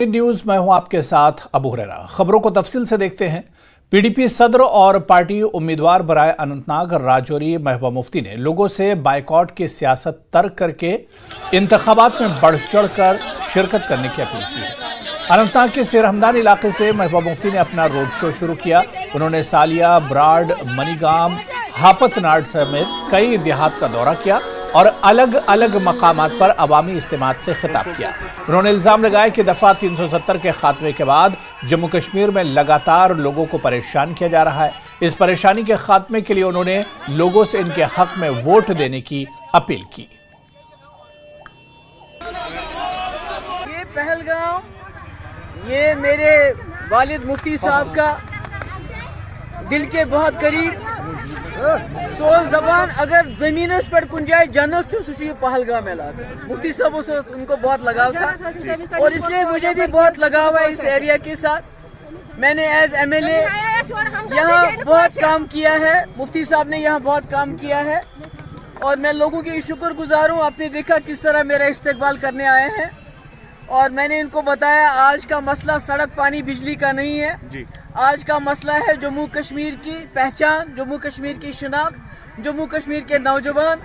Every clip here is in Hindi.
न्यूज में हूं आपके साथ अबू हुरैरा। खबरों को तफसील से देखते हैं। पीडीपी सदर और पार्टी उम्मीदवार बराए अनंतनाग राजौरी महबूबा मुफ्ती ने लोगों से बाइकआउट की सियासत तर्क करके इंतखाबात में बढ़ चढ़कर शिरकत करने की अपील की है। अनंतनाग के सेरहमदान इलाके से महबूबा मुफ्ती ने अपना रोड शो शुरू किया। उन्होंने सालिया, ब्राड, मनीगाम, हापतनाड समेत कई देहात का दौरा किया और अलग अलग मकामात पर अवामी इज्तिमात से खिताब किया। उन्होंने इल्जाम लगाया कि दफा 370 के खात्मे के बाद जम्मू कश्मीर में लगातार लोगों को परेशान किया जा रहा है। इस परेशानी के खात्मे के लिए उन्होंने लोगों से इनके हक में वोट देने की अपील की। ये पहलगाम, ये मेरे वालिद मुफ्ती साहब का दिल के बहुत करीब सोच जबान अगर जमीनस पर कुन जाए जन्नत से पहलगाम इलाका मुफ्ती साहब उनको बहुत लगाव था और इसलिए मुझे भी बहुत लगाव है इस एरिया के साथ। मैंने एज एमएलए यहाँ बहुत काम किया है, मुफ्ती साहब ने यहाँ बहुत काम किया है और मैं लोगों की शुक्रगुजार हूँ। आपने देखा किस तरह मेरा इस्तकबाल करने आए हैं और मैंने इनको बताया आज का मसला सड़क, पानी, बिजली का नहीं है जी। आज का मसला है जम्मू कश्मीर की पहचान, जम्मू कश्मीर की शिनाख्त, जम्मू कश्मीर के नौजवान,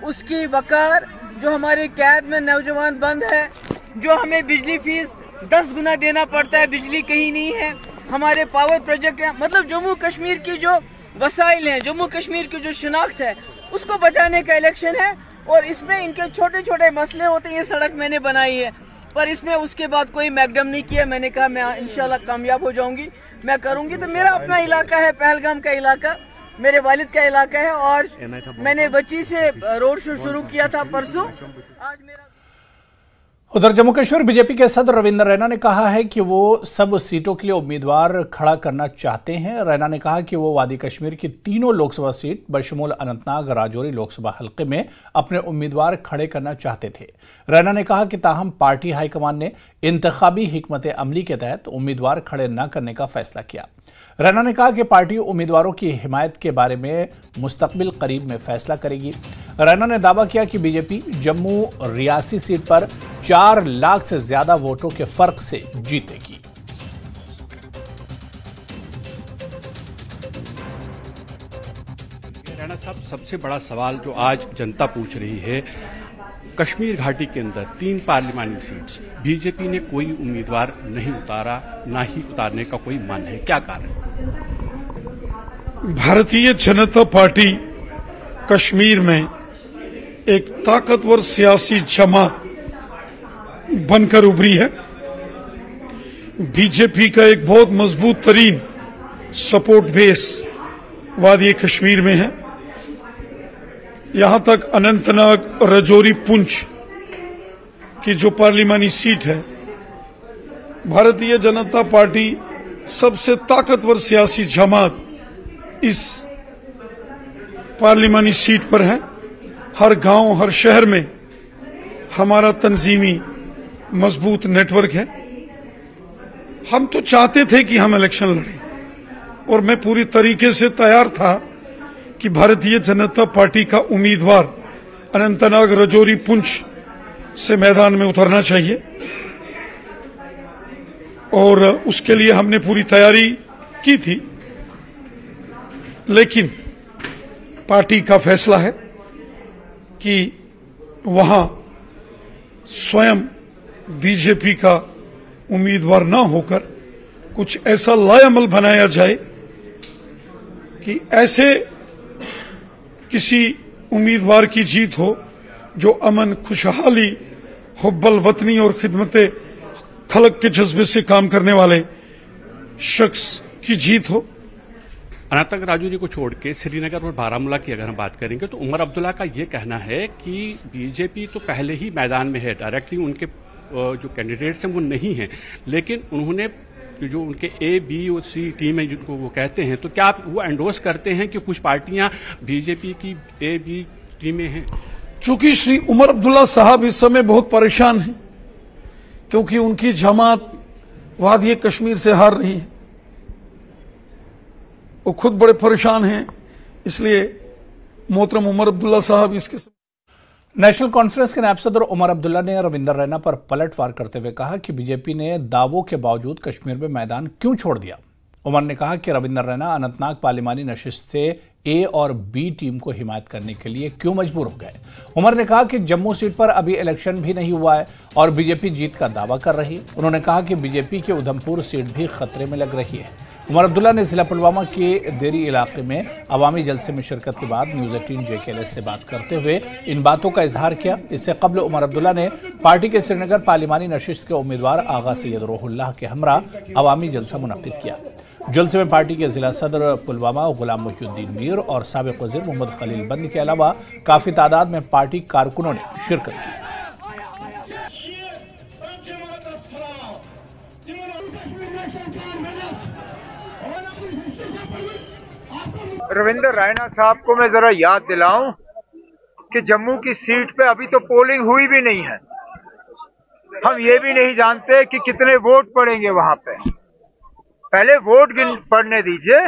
उसकी वकार, जो हमारे कैद में नौजवान बंद है, जो हमें बिजली फीस 10 गुना देना पड़ता है, बिजली कहीं नहीं है, हमारे पावर प्रोजेक्ट है। मतलब जम्मू कश्मीर की जो वसाइल हैं, जम्मू कश्मीर की जो शिनाख्त है, उसको बचाने का इलेक्शन है और इसमें इनके छोटे छोटे मसले होते हैं। ये सड़क मैंने बनाई है पर इसमें उसके बाद कोई मैकडम नहीं किया। मैंने कहा मैं इंशाल्लाह कामयाब हो जाऊंगी, मैं करूंगी। तो मेरा अपना इलाका है, पहलगाम का इलाका मेरे वालिद का इलाका है और मैंने बच्ची से रोड शो शुरू किया था परसों। आज मेरा उधर जम्मू कश्मीर बीजेपी के सदर रविंद्र रैना ने कहा है कि वो सब सीटों के लिए उम्मीदवार खड़ा करना चाहते हैं। रैना ने कहा कि वो वादी कश्मीर की तीनों लोकसभा सीट बशमूल अनंतनाग राजौरी लोकसभा हल्के में अपने उम्मीदवार खड़े करना चाहते थे। रैना ने कहा कि ताहम पार्टी हाईकमान ने इंतखाबी हिकमत अमली के तहत उम्मीदवार खड़े न करने का फैसला किया। रैना ने कहा कि पार्टी उम्मीदवारों की हिमायत के बारे में मुस्तकबिल करीब में फैसला करेगी। रैना ने दावा किया कि बीजेपी जम्मू रियासी सीट पर 4 लाख से ज्यादा वोटों के फर्क से जीतेगी। रैना साहब, सबसे बड़ा सवाल जो आज जनता पूछ रही है, कश्मीर घाटी के अंदर 3 पार्लिमानी सीट्स बीजेपी ने कोई उम्मीदवार नहीं उतारा, ना ही उतारने का कोई मन है, क्या कारण? भारतीय जनता पार्टी कश्मीर में एक ताकतवर सियासी जमात बनकर उभरी है। बीजेपी का एक बहुत मजबूत तरीन सपोर्ट बेस वादी कश्मीर में है। यहां तक अनंतनाग, राजौरी, पुंछ की जो पार्लिमानी सीट है, भारतीय जनता पार्टी सबसे ताकतवर सियासी जमात इस पार्लिमानी सीट पर है। हर गांव, हर शहर में हमारा तंजीमी मजबूत नेटवर्क है। हम तो चाहते थे कि हम इलेक्शन लड़ें और मैं पूरी तरीके से तैयार था कि भारतीय जनता पार्टी का उम्मीदवार अनंतनाग, राजौरी, पुंछ से मैदान में उतरना चाहिए और उसके लिए हमने पूरी तैयारी की थी। लेकिन पार्टी का फैसला है कि वहां स्वयं बीजेपी का उम्मीदवार न होकर कुछ ऐसा लाएअमल बनाया जाए कि ऐसे किसी उम्मीदवार की जीत हो जो अमन, खुशहाली, हुब्बल वतनी और खिदमत खलक के जज्बे से काम करने वाले शख्स की जीत हो। अनंतनाग राजौरी को छोड़ के श्रीनगर और बारामूला की अगर हम बात करेंगे तो उमर अब्दुल्ला का ये कहना है कि बीजेपी तो पहले ही मैदान में है, डायरेक्टली उनके जो कैंडिडेट्स हैं वो नहीं हैं, लेकिन उन्होंने जो उनके ए, बी और सी टीम है जिनको वो कहते हैं, तो क्या आप वो एंडोर्स करते हैं कि कुछ पार्टियां बीजेपी की ए, बी टीमें हैं? चूंकि श्री उमर अब्दुल्ला साहब इस समय बहुत परेशान हैं क्योंकि उनकी जमात वादी कश्मीर से हार रही है, वो खुद बड़े परेशान हैं, इसलिए मोहतरम उमर अब्दुल्ला साहब इसके नेशनल कॉन्फ्रेंस के नायब सदर उमर अब्दुल्ला ने रविंदर रैना पर पलटवार करते हुए कहा कि बीजेपी ने दावों के बावजूद कश्मीर में मैदान क्यों छोड़ दिया। उमर ने कहा कि रविंदर रैना अनंतनाग पार्लिमानी नशिस्त से ए और बी टीम को हिमायत करने के लिए क्यों मजबूर हो गए। उमर ने कहा कि जम्मू सीट पर अभी इलेक्शन भी नहीं हुआ है और बीजेपी जीत का दावा कर रही है। उन्होंने कहा कि बीजेपी की उधमपुर सीट भी खतरे में लग रही है। उमर अब्दुल्ला ने जिला पुलवामा के देरी इलाके में अवामी जलसे में शिरकत के बाद न्यूज 18 JKLS से बात करते हुए इन बातों का इजहार किया। इससे कबल उमर अब्दुल्ला ने पार्टी के श्रीनगर पार्लिमानी नशिस्त के उम्मीदवार आगा सैयद रोहुल्लाह के हमरा अवामी जलसा मुनक्किद किया। जलसे में पार्टी के जिला सदर पुलवामा गुलाम मोहिउद्दीन मीर और साबिक वजीर मोहम्मद खलील बंद के अलावा काफी तादाद में पार्टी कारकुनों ने शिरकत की। रविंदर रैना साहब को मैं जरा याद दिलाऊं कि जम्मू की सीट पे अभी तो पोलिंग हुई भी नहीं है। हम ये भी नहीं जानते कि कितने वोट पड़ेंगे वहां पे। पहले वोट पड़ने दीजिए,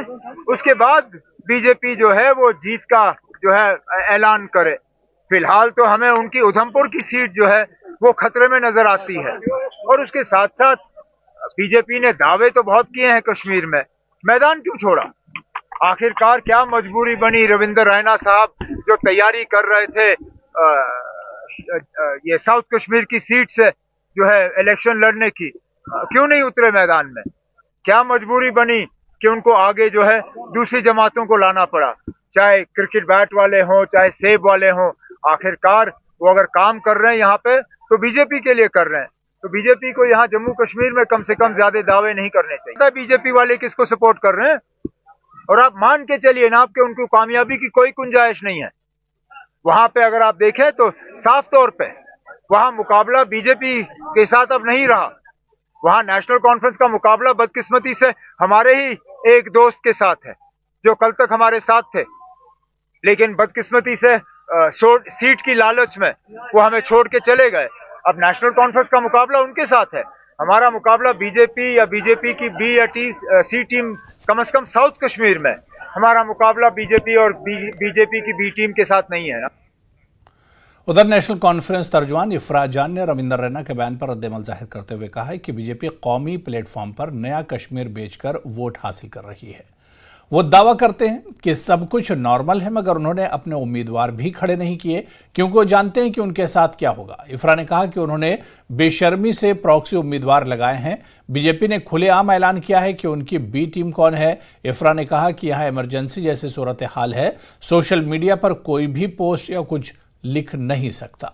उसके बाद बीजेपी जो है वो जीत का जो है ऐलान करे। फिलहाल तो हमें उनकी उधमपुर की सीट जो है वो खतरे में नजर आती है। और उसके साथ साथ बीजेपी ने दावे तो बहुत किए हैं कश्मीर में, मैदान क्यों छोड़ा? आखिरकार क्या मजबूरी बनी रविंदर रैना साहब जो तैयारी कर रहे थे ये साउथ कश्मीर की सीट से जो है इलेक्शन लड़ने की, क्यों नहीं उतरे मैदान में? क्या मजबूरी बनी कि उनको आगे जो है दूसरी जमातों को लाना पड़ा, चाहे क्रिकेट बैट वाले हों चाहे सेब वाले हों। आखिरकार वो अगर काम कर रहे हैं यहाँ पे तो बीजेपी के लिए कर रहे हैं, तो बीजेपी को यहाँ जम्मू कश्मीर में कम से कम ज्यादा दावे नहीं करने चाहिए। बीजेपी वाले किसको सपोर्ट कर रहे हैं? और आप मान के चलिए ना आपके उनकी कामयाबी की कोई गुंजाइश नहीं है। वहां पे अगर आप देखें तो साफ तौर पे वहां मुकाबला बीजेपी के साथ अब नहीं रहा। वहां नेशनल कॉन्फ्रेंस का मुकाबला बदकिस्मती से हमारे ही एक दोस्त के साथ है जो कल तक हमारे साथ थे, लेकिन बदकिस्मती से सीट की लालच में वो हमें छोड़ के चले गए। अब नेशनल कॉन्फ्रेंस का मुकाबला उनके साथ है, हमारा मुकाबला बीजेपी या बीजेपी की बी या सी टीम, कम से कम साउथ कश्मीर में हमारा मुकाबला बीजेपी और बीजेपी की बी टीम के साथ नहीं है ना। उधर नेशनल कॉन्फ्रेंस तर्जुमान इफराज जान ने रविंदर रैना के बयान पर रद्देमल जाहिर करते हुए कहा है कि बीजेपी कौमी प्लेटफॉर्म पर नया कश्मीर बेचकर वोट हासिल कर रही है। वो दावा करते हैं कि सब कुछ नॉर्मल है, मगर उन्होंने अपने उम्मीदवार भी खड़े नहीं किए क्योंकि वो जानते हैं कि उनके साथ क्या होगा। इफरा ने कहा कि उन्होंने बेशर्मी से प्रॉक्सी उम्मीदवार लगाए हैं। बीजेपी ने खुलेआम ऐलान किया है कि उनकी बी टीम कौन है। इफरा ने कहा कि यहां इमरजेंसी जैसी सूरत हाल है, सोशल मीडिया पर कोई भी पोस्ट या कुछ लिख नहीं सकता।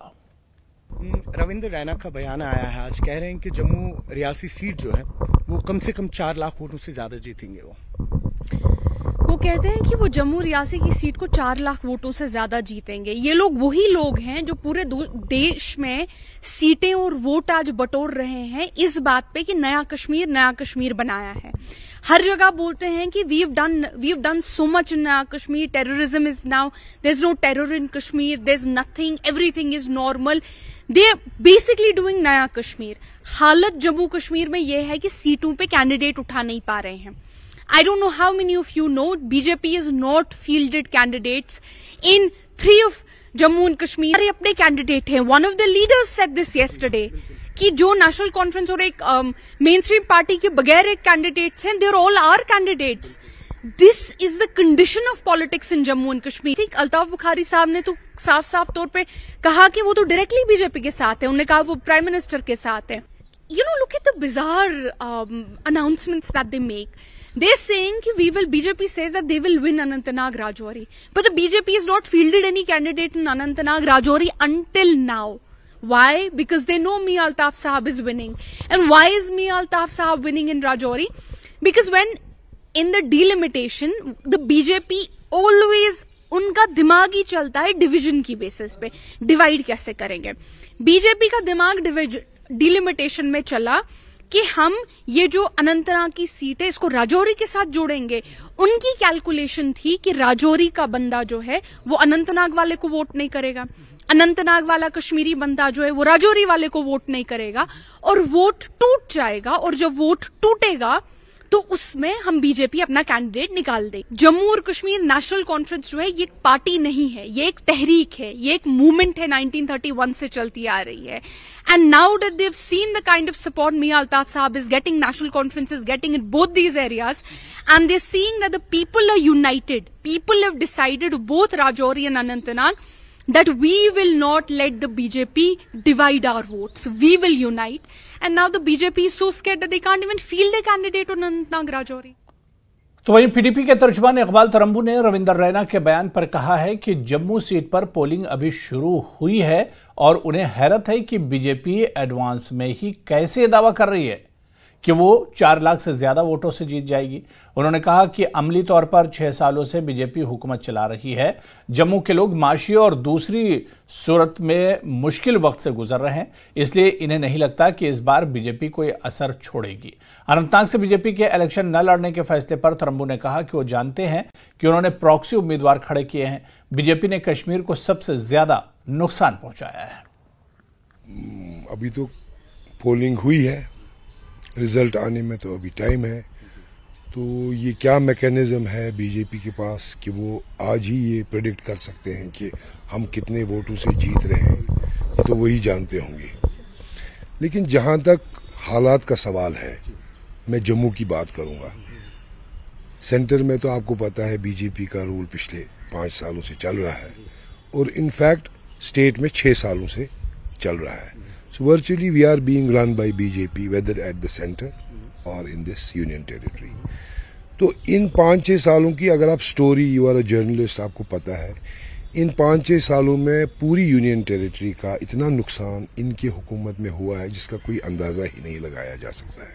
रविंदर रैना का बयान आया है आज, कह रहे हैं कि जम्मू रियासी सीट जो है वो कम से कम 4 लाख वोटों से ज्यादा जीतेंगे। वो कहते हैं कि वो जम्मू रियासी की सीट को 4 लाख वोटों से ज्यादा जीतेंगे। ये लोग वही लोग हैं जो पूरे देश में सीटें और वोट आज बटोर रहे हैं इस बात पे कि नया कश्मीर बनाया है। हर जगह बोलते हैं कि we have done so much in नया Kashmir, terrorism is now, there is no terror in Kashmir, there is nothing, everything is normal. They are basically doing नया कश्मीर। हालत जम्मू कश्मीर में यह है कि सीटों पे कैंडिडेट उठा नहीं पा रहे हैं। I don't know how many of you know, BJP has not fielded candidates in 3 of Jammu and Kashmir. अपने कैंडिडेट हैं। One of the leaders said this yesterday कि जो नेशनल कॉन्फ्रेंस और एक मेन स्ट्रीम पार्टी के बगैर एक कैंडिडेट्स हैं, they're all our candidates. This is the condition of politics in Jammu and Kashmir. Altaf Bukhari साहब ने तो साफ तौर पे कहा कि वो तो डायरेक्टली बीजेपी के साथ है। उन्होंने कहा वो प्राइम मिनिस्टर के साथ है। You know, look at the bizarre announcements that they make. They're saying that BJP says that they will win Anantnag Rajouri. But the BJP has not fielded any candidate in Anantnag Rajouri until now. Why? Because they know Mia Altaf Sahab is winning. And why is Mia Altaf Sahab winning in Rajouri? Because when in the delimitation, the BJP always उनका दिमाग ही चलता है डिवीजन की बेसिस पे, डिवाइड कैसे करेंगे। बीजेपी का दिमाग डिलिमिटेशन में चला कि हम ये जो अनंतनाग की सीट है इसको राजौरी के साथ जोड़ेंगे। उनकी कैलकुलेशन थी कि राजौरी का बंदा जो है वो अनंतनाग वाले को वोट नहीं करेगा, अनंतनाग वाला कश्मीरी बंदा जो है वो राजौरी वाले को वोट नहीं करेगा और वोट टूट जाएगा। और जब वोट टूटेगा तो उसमें हम बीजेपी अपना कैंडिडेट निकाल दे। जम्मू और कश्मीर नेशनल कॉन्फ्रेंस जो है ये एक पार्टी नहीं है, ये एक तहरीक है, ये एक मूवमेंट है, 1931 से चलती आ रही है। And now that they've seen the kind of support Mia Altaf Saab is getting, national conference is getting in both these areas, and they're seeing that the people are united. People have decided, both Rajouri and Anantnag, that we will not let the BJP divide our votes. We will unite. And now the BJP is so scared that they can't even field their candidate on Anantnag Rajouri. तो वहीं पीडीपी के तर्जुमान इकबाल तरंबू ने रविंद्र रैना के बयान पर कहा है कि जम्मू सीट पर पोलिंग अभी शुरू हुई है और उन्हें हैरत है कि बीजेपी एडवांस में ही कैसे दावा कर रही है कि वो 4 लाख से ज्यादा वोटों से जीत जाएगी। उन्होंने कहा कि अमली तौर पर 6 सालों से बीजेपी हुकूमत चला रही है। जम्मू के लोग माशी और दूसरी सूरत में मुश्किल वक्त से गुजर रहे हैं, इसलिए इन्हें नहीं लगता कि इस बार बीजेपी कोई असर छोड़ेगी। अनंतनाग से बीजेपी के इलेक्शन न लड़ने के फैसले पर तरंबू ने कहा कि वो जानते हैं कि उन्होंने प्रॉक्सी उम्मीदवार खड़े किए हैं। बीजेपी ने कश्मीर को सबसे ज्यादा नुकसान पहुंचाया है। अभी तो पोलिंग हुई है, रिजल्ट आने में तो अभी टाइम है। तो ये क्या मैकेनिज्म है बीजेपी के पास कि वो आज ही ये प्रेडिक्ट कर सकते हैं कि हम कितने वोटों से जीत रहे हैं, ये तो वही जानते होंगे। लेकिन जहां तक हालात का सवाल है, मैं जम्मू की बात करूंगा। सेंटर में तो आपको पता है बीजेपी का रूल पिछले 5 सालों से चल रहा है और इनफैक्ट स्टेट में 6 सालों से चल रहा है। So virtually we are being run by BJP, whether at the center or in this union territory. तो इन 5-6 सालों की अगर आप story, you are a journalist, आपको पता है इन 5-6 सालों में पूरी यूनियन टेरिटरी का इतना नुकसान इनकी हुकूमत में हुआ है जिसका कोई अंदाजा ही नहीं लगाया जा सकता है।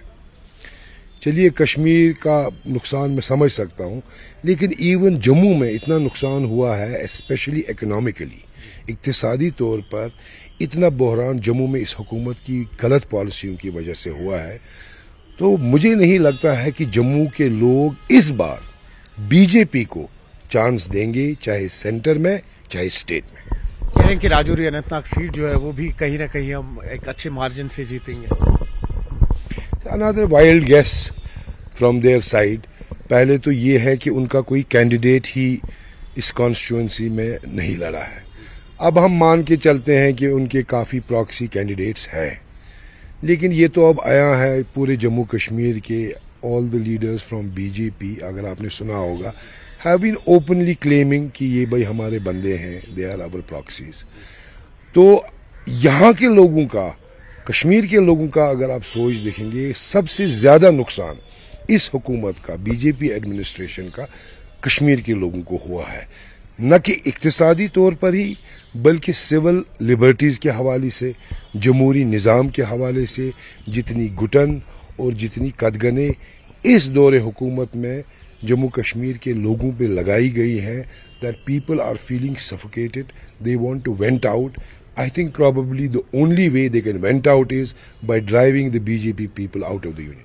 चलिए कश्मीर का नुकसान मैं समझ सकता हूँ, लेकिन इवन जम्मू में इतना नुकसान हुआ है, स्पेशली इकोनॉमिकली, इक्तिसादी तौर पर इतना बहरान जम्मू में इस हुकूमत की गलत पॉलिसियों की वजह से हुआ है। तो मुझे नहीं लगता है कि जम्मू के लोग इस बार बीजेपी को चांस देंगे, चाहे सेंटर में चाहे स्टेट में। कह रहे हैं कि राजौरी अनंतनाग सीट जो है वो भी कहीं ना कहीं हम एक अच्छे मार्जिन से जीतेंगे। Another wild guess from there side. पहले तो ये है कि उनका कोई कैंडिडेट ही इस कॉन्स्टिट्यूएंसी में नहीं लड़ा है। अब हम मान के चलते हैं कि उनके काफी प्रॉक्सी कैंडिडेट्स हैं, लेकिन ये तो अब आया है पूरे जम्मू कश्मीर के all the leaders from BJP, अगर आपने सुना होगा, हैव बीन ओपनली क्लेमिंग कि ये भाई हमारे बंदे हैं, दे आर आवर प्रॉक्सीज। तो यहाँ के लोगों का, कश्मीर के लोगों का अगर आप सोच देखेंगे, सबसे ज्यादा नुकसान इस हुकूमत का, बीजेपी एडमिनिस्ट्रेशन का, कश्मीर के लोगों को हुआ है। न कि इक्तिसादी तौर पर ही, बल्कि सिविल लिबर्टीज के हवाले से, जमहूरी निज़ाम के हवाले से जितनी घुटन और जितनी कदगने इस दौरे हुकूमत में जम्मू कश्मीर के लोगों पे लगाई गई हैं, that people are feeling suffocated, they want to vent out. I think probably the only way they can vent out is by driving the BJP people out of the union.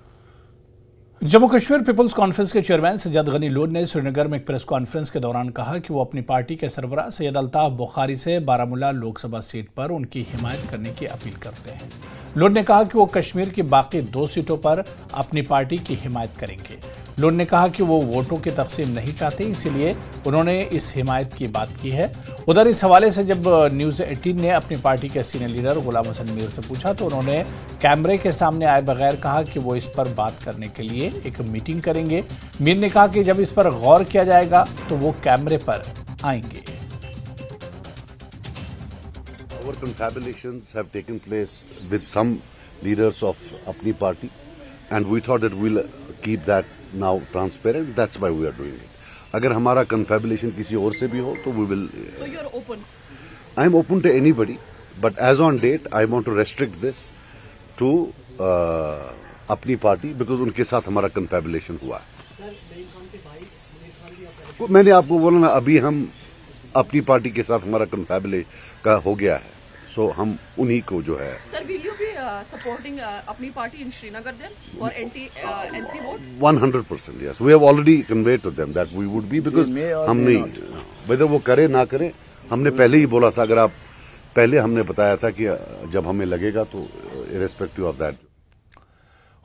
Jammu Kashmir people's conference के चेयरमैन सज्जाद गनी लोन ने श्रीनगर में एक प्रेस कॉन्फ्रेंस के दौरान कहा कि वो अपनी पार्टी के सरबराह सैयद अल्ताफ बुखारी से बारामूला लोकसभा सीट पर उनकी हिमायत करने की अपील करते हैं। लोन ने कहा कि वो कश्मीर की बाकी 2 सीटों पर अपनी पार्टी की हिमायत करेंगे। लोन ने कहा कि वो वोटों की तकसीम नहीं चाहते, इसीलिए उन्होंने इस हिमायत की बात की है। उधर इस हवाले से जब न्यूज़ 18 ने अपनी पार्टी के सीनियर लीडर गुलाम हसन मीर से पूछा तो उन्होंने कैमरे के सामने आए बगैर कहा कि वो इस पर बात करने के लिए एक मीटिंग करेंगे। मीर ने कहा कि जब इस पर गौर किया जाएगा तो वो कैमरे पर आएंगे। Our confabulations have taken place with some leaders of Apni party, and we thought that we'll keep that now transparent. That's why we are doing it. अगर हमारा confabulation किसी और से भी हो तो we will. So you're open? I am open to anybody, but as on date, I want to restrict this to अपनी पार्टी because उनके साथ हमारा confabulation हुआ है। मैंने आपको बोला ना, अभी हम अपनी पार्टी के साथ हमारा confabulation का हो गया है, सो हम उन्हीं को जो है। Sir, will you be supporting अपनी party in Srinagar then for NC vote? 100%, yes. We have already conveyed to them that we would be because हम नहीं, whether वो करे ना करे, हमने पहले ही बोला था। अगर आप पहले हमने बताया था कि जब हमें लगेगा तो irrespective of that।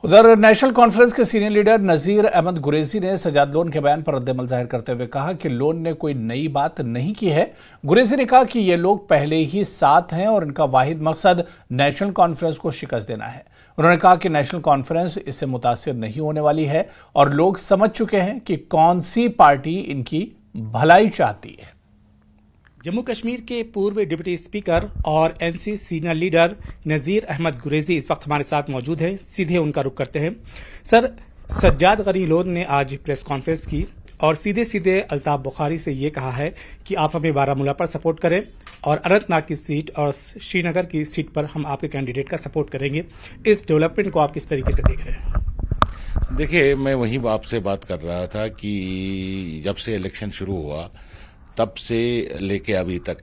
उधर नेशनल कॉन्फ्रेंस के सीनियर लीडर नजीर अहमद गुरेजी ने सजाद लोन के बयान पर रद्द-ए-अमल जाहिर करते हुए कहा कि लोन ने कोई नई बात नहीं की है। गुरेजी ने कहा कि ये लोग पहले ही साथ हैं और इनका वाहिद मकसद नेशनल कॉन्फ्रेंस को शिकस्त देना है। उन्होंने कहा कि नेशनल कॉन्फ्रेंस इससे मुतासिर नहीं होने वाली है और लोग समझ चुके हैं कि कौन सी पार्टी इनकी भलाई चाहती है। जम्मू कश्मीर के पूर्व डिप्टी स्पीकर और NC senior leader Nazir Ahmad Gurezi इस वक्त हमारे साथ मौजूद हैं। सीधे उनका रुख करते हैं। सर, सज्जाद गनी लोन ने आज प्रेस कॉन्फ्रेंस की और सीधे सीधे अल्ताफ बुखारी से ये कहा है कि आप हमें बारामूला पर सपोर्ट करें और अनंतनाग की सीट और श्रीनगर की सीट पर हम आपके कैंडिडेट का सपोर्ट करेंगे। इस डेवलपमेंट को आप किस तरीके से देख रहे हैं? देखिए, मैं वही आपसे बात कर रहा था कि जब से इलेक्शन शुरू हुआ तब से लेके अभी तक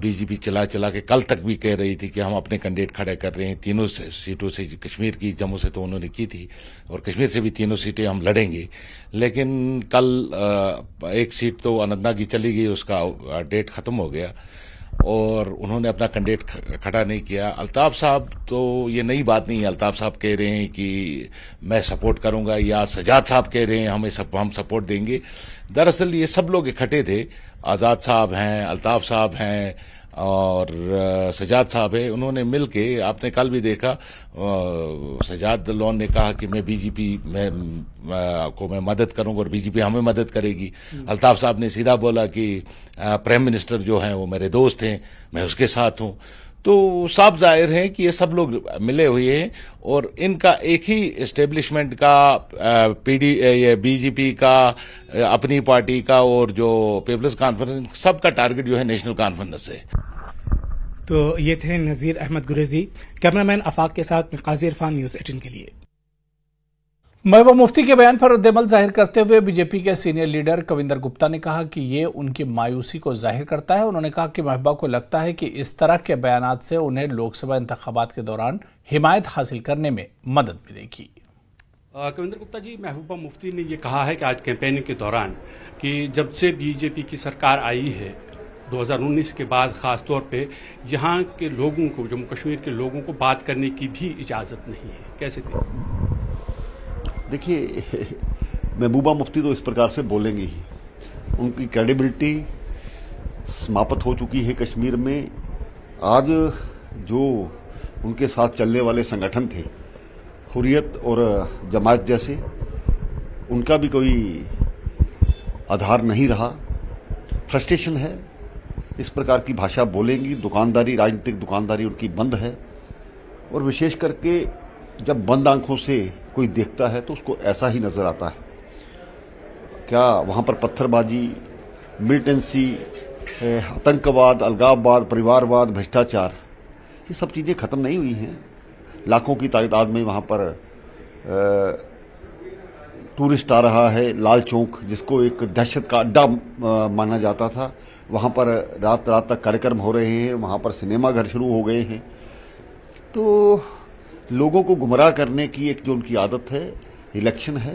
बीजेपी चला के कल तक भी कह रही थी कि हम अपने कैंडिडेट खड़े कर रहे हैं। तीनों सीटों से, कश्मीर की, जम्मू से तो उन्होंने की थी और कश्मीर से भी तीनों सीटें हम लड़ेंगे। लेकिन कल एक सीट तो अनंतनाग की चली गई, उसका डेट खत्म हो गया और उन्होंने अपना कैंडिडेट खड़ा नहीं किया। अल्ताफ साहब तो ये नई बात नहीं है। अल्ताफ साहब कह रहे हैं कि मैं सपोर्ट करूंगा या सजाद साहब कह रहे हैं हम सपोर्ट देंगे। दरअसल ये सब लोग इकट्ठे थे। आज़ाद साहब हैं, अल्ताफ साहब हैं और सजाद साहब है। उन्होंने मिलके, आपने कल भी देखा, सजाद लोन ने कहा कि मैं बीजेपी को मैं मदद करूंगा और बीजेपी हमें मदद करेगी। अल्ताफ साहब ने सीधा बोला कि प्राइम मिनिस्टर जो हैं वो मेरे दोस्त हैं, मैं उसके साथ हूं। तो साफ जाहिर है कि ये सब लोग मिले हुए हैं और इनका एक ही एस्टेब्लिशमेंट का, बीजेपी का, अपनी पार्टी का और जो पीपल्स कॉन्फ्रेंस, सबका टारगेट जो है नेशनल कॉन्फ्रेंस है। तो ये थे नजीर अहमद गुरेजी। कैमरामैन आफाक के साथ मैं काजी इरफान, न्यूज़ 18 के लिए। महबूबा मुफ्ती के बयान पर रद्द-ए-अमल जाहिर करते हुए बीजेपी के सीनियर लीडर कविंदर गुप्ता ने कहा कि ये उनकी मायूसी को जाहिर करता है। उन्होंने कहा कि महबूबा को लगता है कि इस तरह के बयानात से उन्हें लोकसभा इंतखाबात के दौरान हिमायत हासिल करने में मदद मिलेगी। कविंदर गुप्ता जी, महबूबा मुफ्ती ने ये कहा है कि आज कैंपेनिंग के दौरान कि जब से बीजेपी की सरकार आई है 2019 के बाद, खासतौर पे यहाँ के लोगों को, जम्मू कश्मीर के लोगों को बात करने की भी इजाज़त नहीं है। कैसे थी? देखिए, महबूबा मुफ्ती तो इस प्रकार से बोलेंगे ही। उनकी क्रेडिबिलिटी समाप्त हो चुकी है कश्मीर में। आज जो उनके साथ चलने वाले संगठन थे, हुर्रियत और जमात जैसे, उनका भी कोई आधार नहीं रहा। फ्रस्ट्रेशन है, इस प्रकार की भाषा बोलेंगी। दुकानदारी, राजनीतिक दुकानदारी उनकी बंद है और विशेष करके जब बंद आंखों से कोई देखता है तो उसको ऐसा ही नजर आता है। क्या वहां पर पत्थरबाजी, मिलिटेंसी, आतंकवाद, अलगाववाद, परिवारवाद, भ्रष्टाचार, ये सब चीजें खत्म नहीं हुई हैं। लाखों की तादाद में वहां पर टूरिस्ट आ रहा है। लाल चौक, जिसको एक दहशत का अड्डा माना जाता था, वहां पर रात रात तक कार्यक्रम हो रहे हैं। वहां पर सिनेमा घर शुरू हो गए हैं। तो लोगों को गुमराह करने की एक जो उनकी आदत है, इलेक्शन है,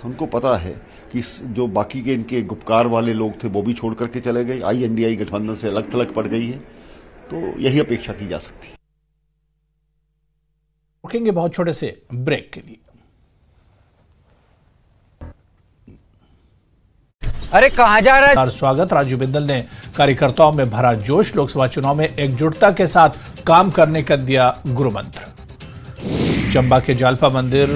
उनको पता है कि जो बाकी के इनके गुपकार वाले लोग थे वो भी छोड़ करके चले गए। INDI गठबंधन से अलग थलग पड़ गई है। तो यही अपेक्षा की जा सकती है। रुकेंगे बहुत छोटे से ब्रेक के लिए। अरे कहाँ जा रहा है? स्वागत। राजू बिंदल ने कार्यकर्ताओं में भरा जोश। लोकसभा चुनाव में एकजुटता के साथ काम करने का दिया गुरु मंत्र। चंबा के जालपा मंदिर,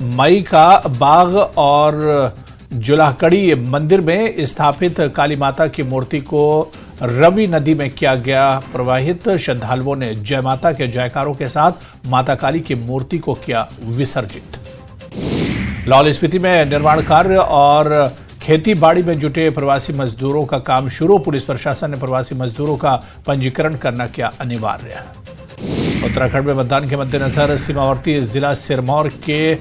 मई का बाग और जुलाहकड़ी मंदिर में स्थापित काली माता की मूर्ति को रवि नदी में किया गया प्रवाहित। श्रद्धालुओं ने जय माता के जयकारों के साथ माता काली की मूर्ति को किया विसर्जित। लाहौल स्पीति में निर्माण कार्य और खेती बाड़ी में जुटे प्रवासी मजदूरों का काम शुरू। पुलिस प्रशासन ने प्रवासी मजदूरों का पंजीकरण करना किया अनिवार्य। उत्तराखंड में मतदान के मद्देनजर सीमावर्ती जिला सिरमौर के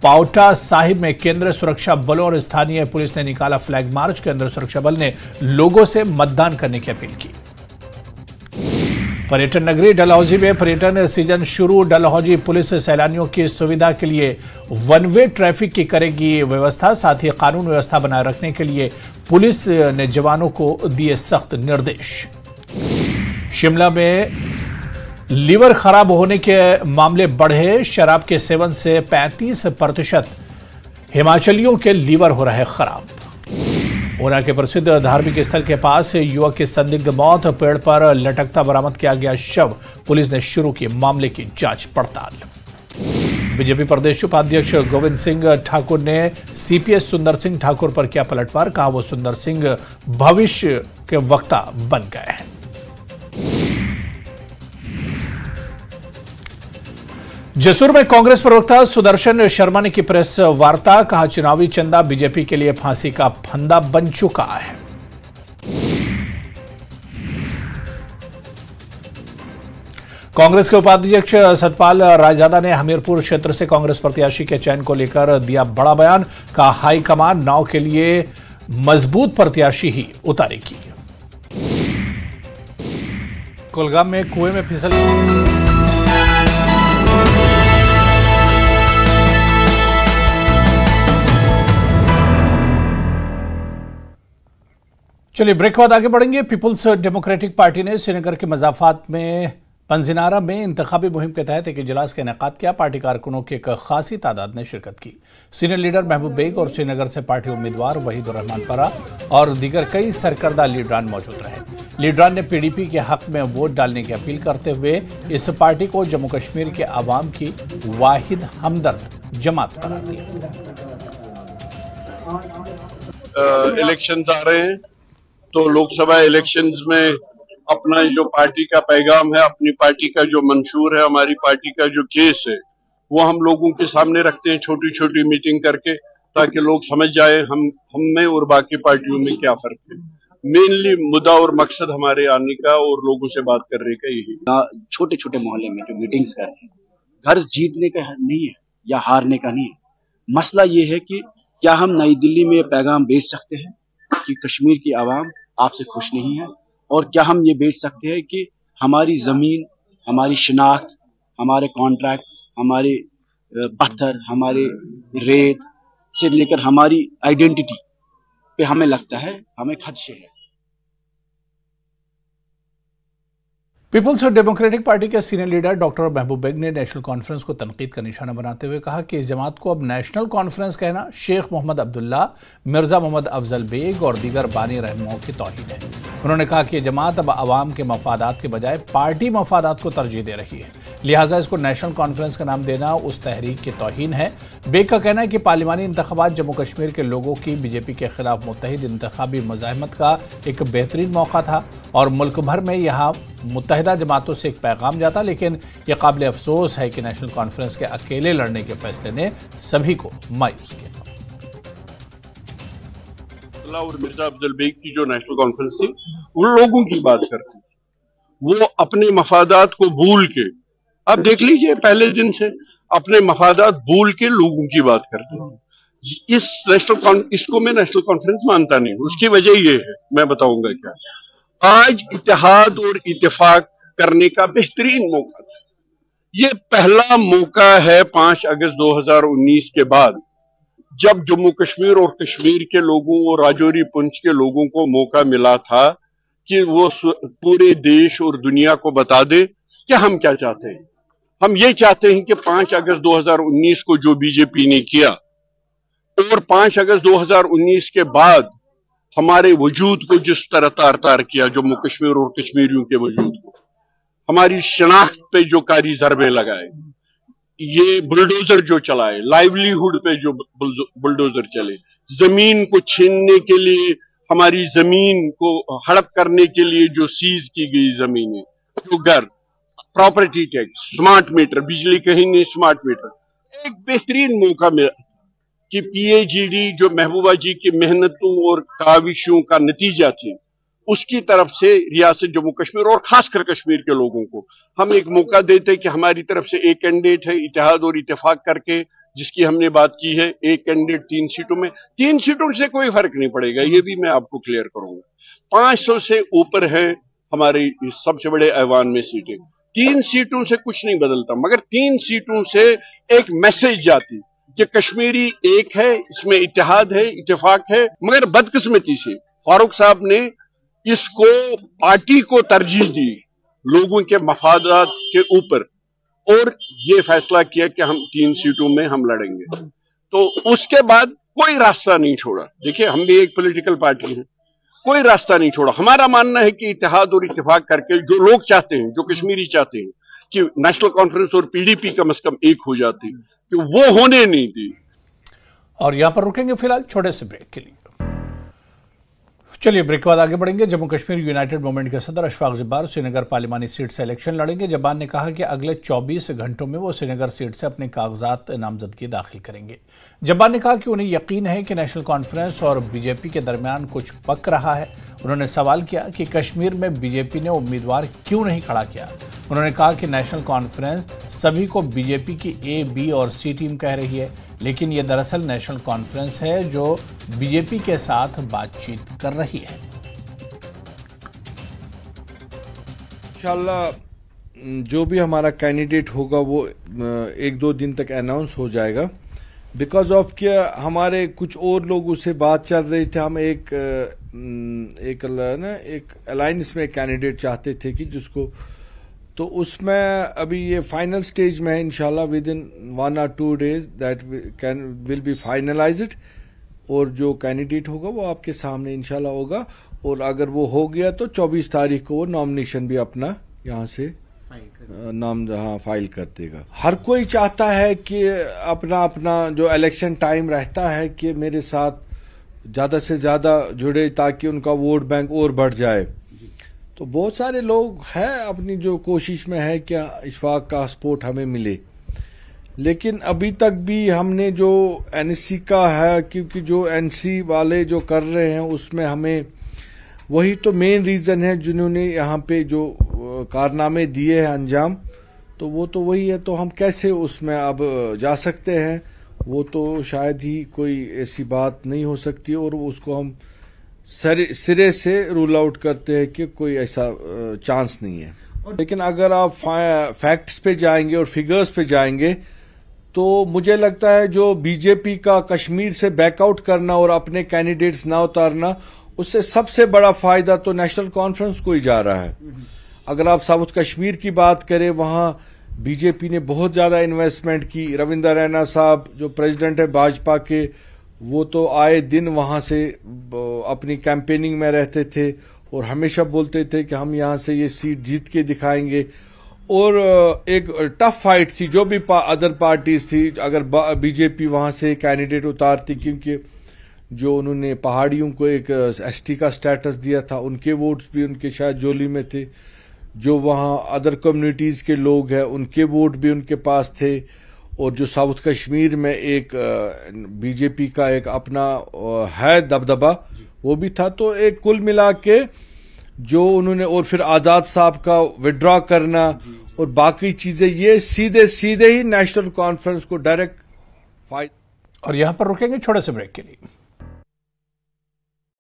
पावटा साहिब में केंद्रीय सुरक्षा बलों और स्थानीय पुलिस ने निकाला फ्लैग मार्च। केंद्रीय सुरक्षा बल ने लोगों से मतदान करने की अपील की। पर्यटन नगरी डलहौजी में पर्यटन सीजन शुरू। डलहौजी पुलिस सैलानियों की सुविधा के लिए वन वे ट्रैफिक की करेगी व्यवस्था। साथ ही कानून व्यवस्था बनाए रखने के लिए पुलिस ने जवानों को दिए सख्त निर्देश। शिमला में लीवर खराब होने के मामले बढ़े, शराब के सेवन से 35% हिमाचलियों के लीवर हो रहे खराब। ऊना के प्रसिद्ध धार्मिक स्थल के पास युवक की संदिग्ध मौत, पेड़ पर लटकता बरामद किया गया शव, पुलिस ने शुरू की मामले की जांच पड़ताल। बीजेपी प्रदेश उपाध्यक्ष गोविंद सिंह ठाकुर ने सीपीएस सुंदर सिंह ठाकुर पर किया पलटवार, कहा वो सुंदर सिंह भविष्य के वक्ता बन गए हैं। जसूर में कांग्रेस प्रवक्ता सुदर्शन शर्मा ने की प्रेस वार्ता, कहा चुनावी चंदा बीजेपी के लिए फांसी का फंदा बन चुका है। कांग्रेस के उपाध्यक्ष सतपाल रायजादा ने हमीरपुर क्षेत्र से कांग्रेस प्रत्याशी के चयन को लेकर दिया बड़ा बयान, कहा हाईकमान नाव के लिए मजबूत प्रत्याशी ही उतारेगी। कुलगाम में कुएं में फिसल चलिए ब्रेक के बाद आगे बढ़ेंगे। पीपुल्स डेमोक्रेटिक पार्टी ने श्रीनगर के मजाफात में पंजिनारा में इंतखाबी मुहिम के तहत एक इजलास का इनेकाद किया। पार्टी कारकुनों की एक खासी तादाद ने शिरकत की। सीनियर लीडर महबूब बेग और श्रीनगर से पार्टी उम्मीदवार वहीदुर रहमान परा और दीगर कई सरकर्दा लीडरान मौजूद रहे। लीडरान ने पीडीपी के हक में वोट डालने की अपील करते हुए इस पार्टी को जम्मू कश्मीर के आवाम की वाहिद हमदर्द जमात करार दिया। इलेक्शंस आ रहे हैं तो लोकसभा इलेक्शंस में अपना जो पार्टी का पैगाम है, अपनी पार्टी का जो मंशूर है, हमारी पार्टी का जो केस है, वो हम लोगों के सामने रखते हैं छोटी छोटी मीटिंग करके, ताकि लोग समझ जाए हम में और बाकी पार्टियों में क्या फर्क है। मेनली मुद्दा और मकसद हमारे आने का और लोगों से बात करने का यही। छोटे छोटे मोहल्ले में जो मीटिंग्स कर रहे हैं, घर जीतने का नहीं है या हारने का नहीं है। मसला ये है कि क्या हम नई दिल्ली में पैगाम भेज सकते हैं कि कश्मीर की आवाम आपसे खुश नहीं है, और क्या हम ये बेच सकते हैं कि हमारी जमीन, हमारी शिनाख्त, हमारे कॉन्ट्रैक्ट्स, हमारे पत्थर, हमारे रेत से लेकर हमारी आइडेंटिटी पे हमें लगता है हमें खदशे है। पीपुल्स डेमोक्रेटिक पार्टी के सीनियर लीडर डॉक्टर महबूब बेग ने नेशनल कॉन्फ्रेंस को तनकीद का निशाना बनाते हुए कहा कि इस जमात को अब नेशनल कॉन्फ्रेंस कहना शेख मोहम्मद अब्दुल्ला, मिर्जा मोहम्मद अफजल बेग और दीगर बानी रहनुमाओं की तौहीन है। उन्होंने कहा कि यह जमात अब आवाम के मफादात के बजाय पार्टी मफादात को तरजीह दे रही है, लिहाजा इसको नेशनल कॉन्फ्रेंस का नाम देना उस तहरीक की तौहीन है। बेग का कहना है कि पार्लिमानी इंतखाबात जम्मू कश्मीर के लोगों की बीजेपी के खिलाफ मुत्तहिद इंतखाबी मुजाहिमत का एक बेहतरीन मौका था और मुल्क भर में यहाँ मुत्तहिदा जमातों से एक पैगाम जाता, लेकिन यह काबिल अफसोस है कि नेशनल कॉन्फ्रेंस के अकेले लड़ने के फैसले ने सभी को मायूस किया। और मिर्जा अफजल बेग की जो नेशनल कॉन्फ्रेंस थी, उन लोगों की बात करती थी, वो अपने मफादात को भूल के, आप देख लीजिए पहले दिन से अपने मफादात भूल के लोगों की बात करते थे। इसको मैं नेशनल कॉन्फ्रेंस मानता नहीं। उसकी वजह ये है, मैं बताऊंगा क्या। आज इत्तेहाद और इत्तेफाक करने का बेहतरीन मौका था। ये पहला मौका है 5 अगस्त 2019 के बाद, जब जम्मू कश्मीर और कश्मीर के लोगों और राजौरी पुंछ के लोगों को मौका मिला था कि वो पूरे देश और दुनिया को बता दे कि हम क्या चाहते हैं। हम ये चाहते हैं कि 5 अगस्त 2019 को जो बीजेपी ने किया और 5 अगस्त 2019 के बाद हमारे वजूद को जिस तरह तार तार किया, जम्मू कश्मीर और कश्मीरियों के वजूद को, हमारी शनाख्त पे जो कारी ज़रबे लगाए, ये बुलडोजर जो चलाए, लाइवलीहुड पे जो बुलडोजर चले, जमीन को छीनने के लिए, हमारी जमीन को हड़प करने के लिए जो सीज की गई जमीनें, जो घर, प्रॉपर्टी टैक्स, स्मार्ट मीटर, बिजली कहीं नहीं स्मार्ट मीटर, एक बेहतरीन मौका मिला कि पीएजीडी जो महबूबा जी की मेहनतों और काविशों का नतीजा थी, उसकी तरफ से रियासत जम्मू कश्मीर और खासकर कश्मीर के लोगों को हम एक मौका देते कि हमारी तरफ से एक कैंडिडेट है, इत्तेहाद और इत्तेफाक करके जिसकी हमने बात की है, एक कैंडिडेट 3 सीटों में, 3 सीटों से कोई फर्क नहीं पड़ेगा, ये भी मैं आपको क्लियर करूंगा। 500 से ऊपर है हमारे सबसे बड़े ऐवान में सीटें, 3 सीटों से कुछ नहीं बदलता, मगर 3 सीटों से एक मैसेज जाती कि कश्मीरी एक है, इसमें इत्तेहाद है, इत्तेफाक है। मगर बदकिस्मती से फारूक साहब ने इसको पार्टी को तरजीह दी लोगों के मफादात के ऊपर और ये फैसला किया कि हम 3 सीटों में हम लड़ेंगे। तो उसके बाद कोई रास्ता नहीं छोड़ा। देखिए, हम भी एक पॉलिटिकल पार्टी है, कोई रास्ता नहीं छोड़ा। हमारा मानना है कि इत्तेहाद और इत्तेफाक करके जो लोग चाहते हैं, जो कश्मीरी चाहते हैं कि नेशनल कॉन्फ्रेंस और पीडीपी कम से कम एक हो जाती, कि वो होने नहीं दी। और यहां पर रुकेंगे फिलहाल छोटे से ब्रेक के लिए। चलिए, ब्रेक के बाद आगे बढ़ेंगे। जम्मू कश्मीर यूनाइटेड मूवमेंट के सदर अशफाक जब्बार श्रीनगर पार्लिमानी सीट से इलेक्शन लड़ेंगे। जब्बार ने कहा कि अगले 24 घंटों में वो श्रीनगर सीट से अपने कागजात नामजदगी दाखिल करेंगे। जब्बार ने कहा कि उन्हें यकीन है कि नेशनल कॉन्फ्रेंस और बीजेपी के दरमियान कुछ पक रहा है। उन्होंने सवाल किया कि कश्मीर में बीजेपी ने उम्मीदवार क्यों नहीं खड़ा किया। उन्होंने कहा कि नेशनल कॉन्फ्रेंस सभी को बीजेपी की ए, बी और सी टीम कह रही है, लेकिन ये दरअसल नेशनल कॉन्फ्रेंस है जो बीजेपी के साथ बातचीत कर रही है। इंशाल्लाह जो भी हमारा कैंडिडेट होगा वो 1-2 दिन तक अनाउंस हो जाएगा। बिकॉज ऑफ कि हमारे कुछ और लोगों से बात चल रही थी, हम एक अलायंस में कैंडिडेट चाहते थे कि जिसको, तो उसमें अभी ये फाइनल स्टेज में है। इंशाल्लाह with in 1 or 2 days that will be finalised, और जो कैंडिडेट होगा वो आपके सामने इंशाल्लाह होगा। और अगर वो हो गया तो 24 तारीख को वो नॉमिनेशन भी अपना यहाँ से नाम फाइल कर देगा। हर कोई चाहता है कि अपना अपना जो इलेक्शन टाइम रहता है कि मेरे साथ ज्यादा से ज्यादा जुड़े ताकि उनका वोट बैंक और बढ़ जाए। तो बहुत सारे लोग हैं अपनी जो कोशिश में है कि इशफाक का सपोर्ट हमें मिले, लेकिन अभी तक भी हमने जो एनसी का है, क्योंकि जो एनसी वाले जो कर रहे हैं उसमें हमें वही तो मेन रीजन है जिन्होंने यहाँ पे जो कारनामे दिए हैं अंजाम, तो वो तो वही है। तो हम कैसे उसमें अब जा सकते हैं, वो तो शायद ही कोई ऐसी बात नहीं हो सकती, और उसको हम सिरे से रूल आउट करते हैं कि कोई ऐसा चांस नहीं है। लेकिन अगर आप फैक्ट्स पे जाएंगे और फिगर्स पे जाएंगे तो मुझे लगता है जो बीजेपी का कश्मीर से बैकआउट करना और अपने कैंडिडेट्स ना उतारना, उससे सबसे बड़ा फायदा तो नेशनल कॉन्फ्रेंस को ही जा रहा है। अगर आप साउथ कश्मीर की बात करें, वहां बीजेपी ने बहुत ज्यादा इन्वेस्टमेंट की। रविंदर रैना साहब जो प्रेसिडेंट है भाजपा के, वो तो आए दिन वहां से अपनी कैंपेनिंग में रहते थे और हमेशा बोलते थे कि हम यहां से ये सीट जीत के दिखाएंगे। और एक टफ फाइट थी, जो भी अदर पार्टीज थी, अगर बीजेपी वहां से कैंडिडेट उतारती, क्योंकि जो उन्होंने पहाड़ियों को एक एसटी का स्टेटस दिया था, उनके वोट्स भी उनके शायद जोली में थे। जो वहां अदर कम्युनिटीज के लोग हैं उनके वोट भी उनके पास थे। और जो साउथ कश्मीर में एक बीजेपी का एक अपना है दबदबा, वो भी था। तो एक कुल मिला के जो उन्होंने, और फिर आजाद साहब का विड्रॉ करना और बाकी चीजें, ये सीधे सीधे ही नेशनल कॉन्फ्रेंस को डायरेक्ट फायदा। और यहां पर रुकेंगे छोटे से ब्रेक के लिए।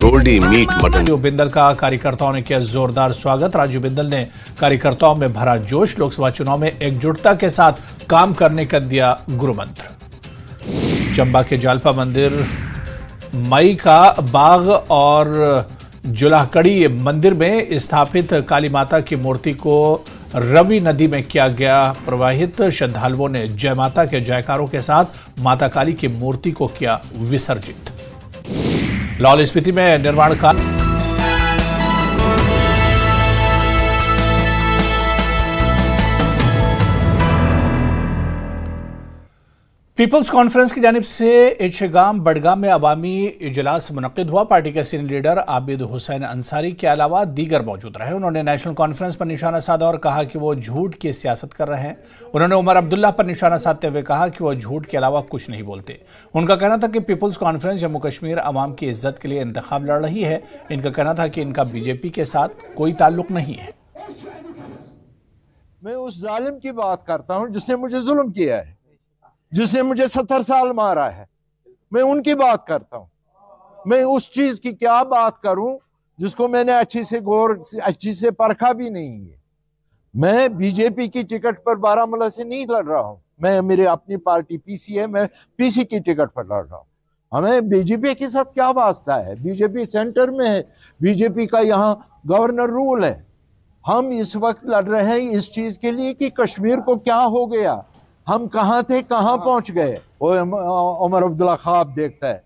Goldy meat mutton. Raju Bindal का कार्यकर्ताओं ने किया जोरदार स्वागत। राजू बिंदल ने कार्यकर्ताओं में भरा जोश। लोकसभा चुनाव में एकजुटता के साथ काम करने का दिया गुरु मंत्र। चंबा के जालपा मंदिर, मई का बाग और जुलाकड़ी मंदिर में स्थापित काली माता की मूर्ति को रवि नदी में किया गया प्रवाहित। श्रद्धालुओं ने जय माता के जयकारों के साथ माता काली की मूर्ति को किया विसर्जित। लाहौल स्पीति में निर्माण का पीपल्स कॉन्फ्रेंस की जानिब से इचगाम बडगाम में अवामी इजलास मुनक्किद हुआ। पार्टी के सीनियर लीडर आबिद हुसैन अंसारी के अलावा दीगर मौजूद रहे। उन्होंने नेशनल कॉन्फ्रेंस पर निशाना साधा और कहा कि वो झूठ की सियासत कर रहे हैं। उन्होंने उमर अब्दुल्ला पर निशाना साधते हुए कहा कि वो झूठ के अलावा कुछ नहीं बोलते। उनका कहना था कि पीपल्स कॉन्फ्रेंस जम्मू कश्मीर अवाम की इज्जत के लिए इंतखाब लड़ रही है। इनका कहना था कि इनका बीजेपी के साथ कोई ताल्लुक नहीं है। मैं उस जालिम की बात करता हूं जिसने मुझे जुल्म किया है, जिसने मुझे 70 साल मारा है। मैं उनकी बात करता हूं। मैं उस चीज की क्या बात करूं जिसको मैंने अच्छी से परखा भी नहीं है। मैं बीजेपी की टिकट पर बारामूला से नहीं लड़ रहा हूं। मैं, मेरे अपनी पार्टी पीसी है, मैं पीसी की टिकट पर लड़ रहा हूं। हमें बीजेपी के साथ क्या वास्ता है? बीजेपी सेंटर में है, बीजेपी का यहाँ गवर्नर रूल है। हम इस वक्त लड़ रहे हैं इस चीज के लिए कि कश्मीर को क्या हो गया, हम कहां थे कहां पहुंच गए, वो उमर अब्दुल्ला ख्वाब देखता है।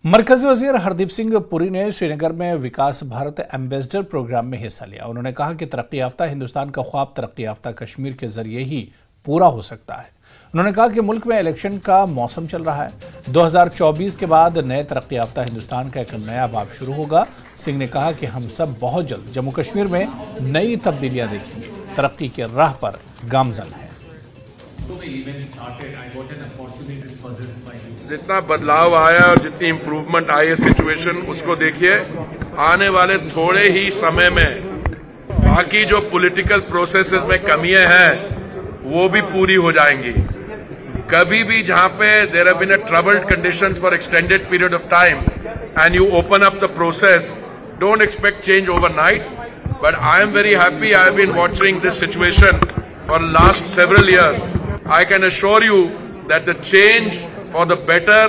मरकजी वजीर हरदीप सिंह पुरी ने श्रीनगर में विकास भारत एम्बेसडर प्रोग्राम में हिस्सा लिया। उन्होंने कहा कि तरक्की याफ्ता हिंदुस्तान का ख्वाब तरक्की याफ्ता कश्मीर के जरिए ही पूरा हो सकता है। उन्होंने कहा कि मुल्क में इलेक्शन का मौसम चल रहा है। 2024 के बाद नए तरक्की याफ्ता हिंदुस्तान का एक नया बाब शुरू होगा। सिंह ने कहा कि हम सब बहुत जल्द जम्मू कश्मीर में नई तब्दीलियां देखेंगे, तरक्की के राह पर गामजन है। जितना बदलाव आया और जितनी इम्प्रूवमेंट आई है सिचुएशन, उसको देखिए, आने वाले थोड़े ही समय में बाकी जो पॉलिटिकल प्रोसेसेस में कमियां हैं वो भी पूरी हो जाएंगी। कभी भी जहां पे there have been a troubled conditions for extended period of time and you open up the process, don't expect change overnight, but I am very happy. I have been watching this situation for last several years. I can assure you that the change for the better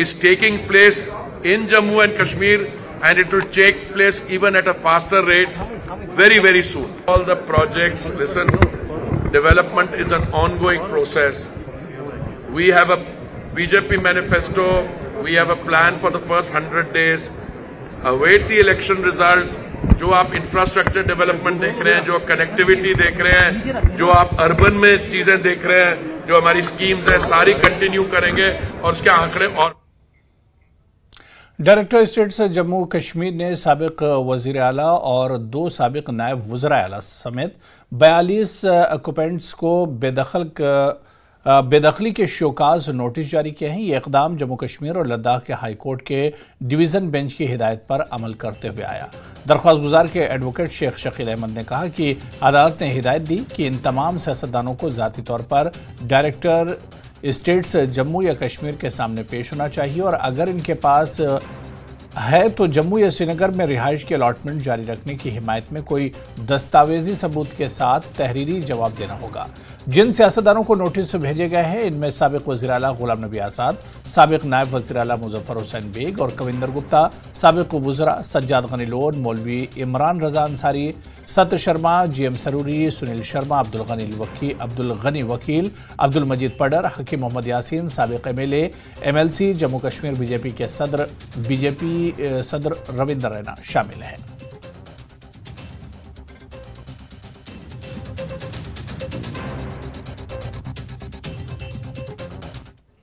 is taking place in Jammu and Kashmir, and it will take place even at a faster rate very, very soon. All the projects, listen, development is an ongoing process. We have a BJP manifesto, we have a plan for the first 100 days. Await the election results. जो आप इंफ्रास्ट्रक्चर डेवलपमेंट देख रहे हैं, जो कनेक्टिविटी देख रहे हैं, जो आप अर्बन में चीजें देख रहे हैं, जो हमारी स्कीम्स है, सारी कंटिन्यू करेंगे और उसके आंकड़े और। डायरेक्टर स्टेट्स जम्मू कश्मीर ने साबिक वजीर आला और 2 साबिक नायब वज़राए आला समेत 42 ऑक्यूपेंट्स को बेदखली के शोकाज नोटिस जारी किए हैं। ये इकदाम जम्मू कश्मीर और लद्दाख के हाई कोर्ट के डिवीज़न बेंच की हिदायत पर अमल करते हुए आया। दरख्वास्त गुजार के एडवोकेट शेख शकील अहमद ने कहा कि अदालत ने हिदायत दी कि इन तमाम सियासतदानों को ज़ाती तौर पर डायरेक्टर स्टेट्स जम्मू या कश्मीर के सामने पेश होना चाहिए और अगर इनके पास है तो जम्मू या श्रीनगर में रिहाइश की अलॉटमेंट जारी रखने की हिमायत में कोई दस्तावेजी सबूत के साथ तहरीरी जवाब देना होगा। जिन सियासतदानों को नोटिस भेजे गए हैं इनमें साबिक वज़ीर आला गुलाम नबी आज़ाद, साबिक नायब वज़ीर आला मुजफ्फर हुसैन बेग और कविंदर गुप्ता, साबिक वज़रा सज्जाद गनी लोन, मौलवी इमरान रजा अंसारी, सत शर्मा, GM सरूरी, सुनील शर्मा, अब्दुल गनी वकील, अब्दुल मजीद पडर, हकीम मोहम्मद यासीन, साबिक MLA MLC Jammu Kashmir BJP के सदर रविंद्र रैना शामिल हैं।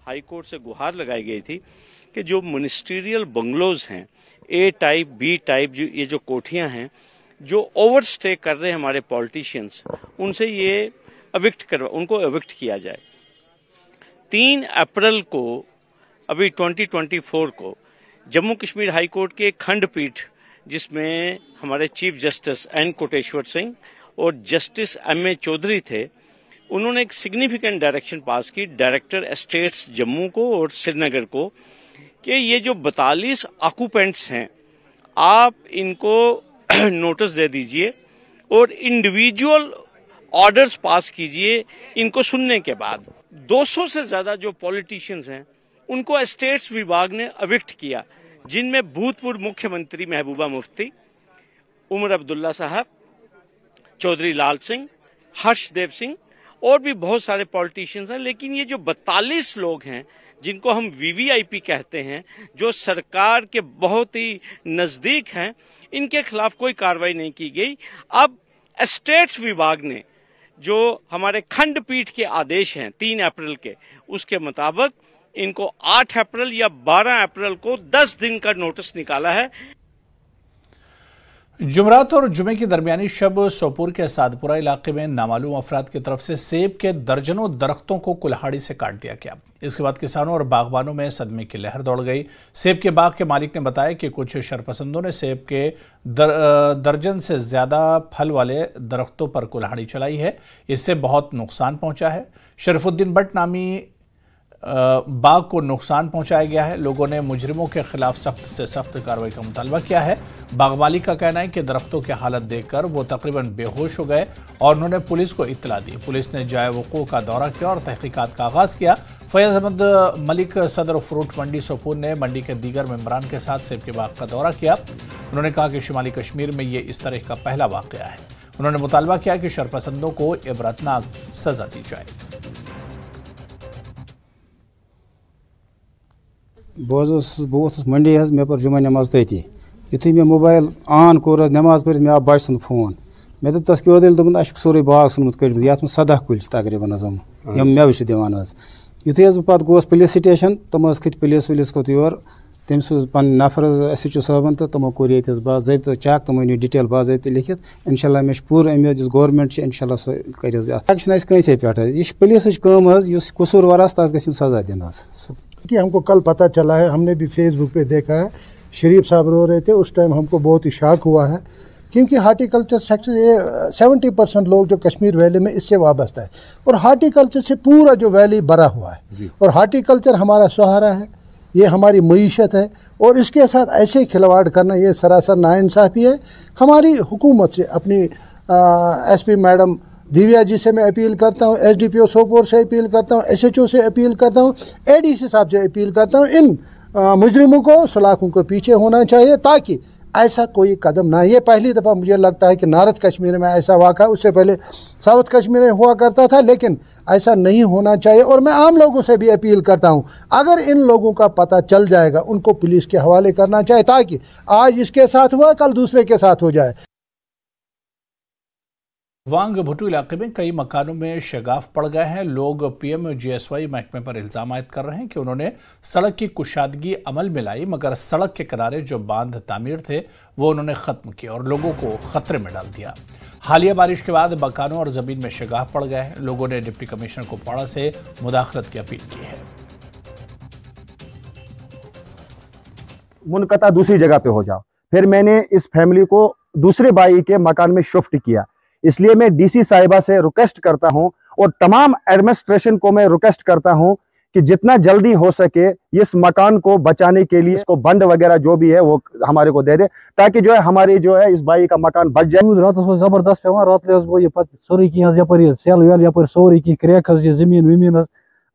हाई कोर्ट से गुहार लगाई गई थी कि जो मिनिस्ट्रियल बंगलोज हैं, A टाइप B टाइप, ये जो कोठियां हैं जो ओवरस्टे कर रहे हैं हमारे पॉलिटिशियंस, उनसे ये उनको एविक्ट किया जाए। 3 अप्रैल को अभी 2024 को जम्मू कश्मीर हाई कोर्ट के खंडपीठ, जिसमें हमारे chief justice N Koteshwar Singh और जस्टिस M.A. चौधरी थे, उन्होंने एक सिग्निफिकेंट डायरेक्शन पास की डायरेक्टर एस्टेट्स जम्मू को और श्रीनगर को कि ये जो 42 ऑक्यूपेंट्स हैं, आप इनको नोटिस दे दीजिए और इंडिविजुअल ऑर्डर्स पास कीजिए। इनको सुनने के बाद 200 से ज्यादा जो पॉलिटिशियंस हैं उनको एस्टेट्स विभाग ने एविक्ट किया, जिनमें भूतपूर्व मुख्यमंत्री महबूबा मुफ्ती, उमर अब्दुल्ला साहब, चौधरी लाल सिंह, हर्षदेव सिंह और भी बहुत सारे पॉलिटिशियंस हैं। लेकिन ये जो 42 लोग हैं जिनको हम VVIP कहते हैं, जो सरकार के बहुत ही नजदीक हैं, इनके खिलाफ कोई कार्रवाई नहीं की गई। अब एस्टेट्स विभाग ने जो हमारे खंडपीठ के आदेश हैं 3 अप्रैल के, उसके मुताबिक इनको 8 अप्रैल या 12 अप्रैल को 10 दिन का नोटिस निकाला है। जुमरात और जुमे की दरमियानी शब सोपुर के सादपुरा इलाके में नामालूम अफराद की तरफ से सेब के दर्जनों दरख्तों को कुल्हाड़ी से काट दिया गया। इसके बाद किसानों और बागबानों में सदमे की लहर दौड़ गई। सेब के बाग के मालिक ने बताया कि कुछ शरपसंदों ने सेब के दर्जन से ज्यादा फल वाले दरख्तों पर कुल्हाड़ी चलाई है। इससे बहुत नुकसान पहुंचा है। शरीफुद्दीन भट्ट नामी बाग को नुकसान पहुंचाया गया है। लोगों ने मुजरिमों के खिलाफ सख्त से सख्त कार्रवाई का मुतालबा किया है। बाग मालिक का कहना है कि दरख्तों की हालत देखकर वो तकरीबन बेहोश हो गए और उन्होंने पुलिस को इत्तला दी। पुलिस ने जाए वक़ूअ का दौरा किया और तहकीकात का आगाज किया। फैज़ अहमद मलिक, सदर फ्रूट मंडी सोपुर ने मंडी के दीगर मेंबरान के साथ सेब के बाग का दौरा किया। उन्होंने कहा कि शुमाली कश्मीर में ये इस तरह का पहला वाकया है। उन्होंने मुतालबा किया कि शरपसंदों को इबरतनाक सजा दी जाए। बहुत मंडे मे पर जुमा नमाज तथी युथु मे मोबाइल ऑन कोर नमाज पर मे आ बच सुन फोन मे दस क्यों दोपन अश सोरे बाग सुनमुत कट ये सदा कुल तकरीबन यम मेव दिवान युथु पे गोस पुलिस स्टेशन तम खत पुलिस वुलिस खोत योर तम सूज पन नफर SHO साहबन तो तमो कोर ये बाज़ाब्त चेक तमो नी डिटेल बाज़ाब्त लिखित इंशाल्लाह मे पूर अमे गवर्नमेंट इंशाल्लाह सो कर कंसे पे यह पुलिस कसूरवार तस गि सजा दिन कि हमको कल पता चला है, हमने भी फेसबुक पे देखा है, शरीफ साहब रो रहे थे उस टाइम, हमको बहुत ही शॉक हुआ है क्योंकि हार्टिकल्चर सेक्टर ये 70% लोग जो कश्मीर वैली में इससे वाबस्ता है और हार्टिकल्चर से पूरा जो वैली भरा हुआ है और हार्टिकल्चर हमारा सहारा है, ये हमारी मईशत है और इसके साथ ऐसे खिलवाड़ करना ये सरासर नाइंसाफ़ी है। हमारी हुकूमत से अपनी SP मैडम दिव्या जी से मैं अपील करता हूँ, SDPO सोपोर से अपील करता हूँ, SHO से अपील करता हूँ, ADC साहब से अपील करता हूँ, इन मुजरिमों को सलाखों के पीछे होना चाहिए ताकि ऐसा कोई कदम ना। ये पहली दफ़ा मुझे लगता है कि नॉर्थ कश्मीर में ऐसा वाक़ा, उससे पहले साउथ कश्मीर में हुआ करता था, लेकिन ऐसा नहीं होना चाहिए। और मैं आम लोगों से भी अपील करता हूँ, अगर इन लोगों का पता चल जाएगा उनको पुलिस के हवाले करना चाहिए ताकि आज इसके साथ हुआ कल दूसरे के साथ हो जाए। वांग भुट्टू इलाके में कई मकानों में शगाफ पड़ गए हैं। लोग PMGSY महकमे पर इल्जाम आयद कर रहे हैं कि उन्होंने सड़क की कुशादगी अमल में लाई, मगर सड़क के किनारे जो बांध तामीर थे वो उन्होंने खत्म किए और लोगों को खतरे में डाल दिया। हालिया बारिश के बाद मकानों और जमीन में शगाफ पड़ गए हैं। लोगों ने डिप्टी कमिश्नर कुपवाड़ा से मुदाखलत की अपील की है। मुनकता दूसरी जगह पे हो जाओ। फिर मैंने इस फैमिली को दूसरे भाई के मकान में शिफ्ट किया। इसलिए मैं DC साहिबा से रिक्वेस्ट करता हूं और तमाम एडमिनिस्ट्रेशन को मैं रिक्वेस्ट करता हूं कि जितना जल्दी हो सके इस मकान को बचाने के लिए इसको बंद वगैरह जो भी है वो हमारे को दे दे, ताकि जो है हमारी जो है इस भाई का मकान बच जाए। रात जबरदस्त पे रात ये सोरे की सेल वेल यप सोरे की क्रैक जमीन वमीन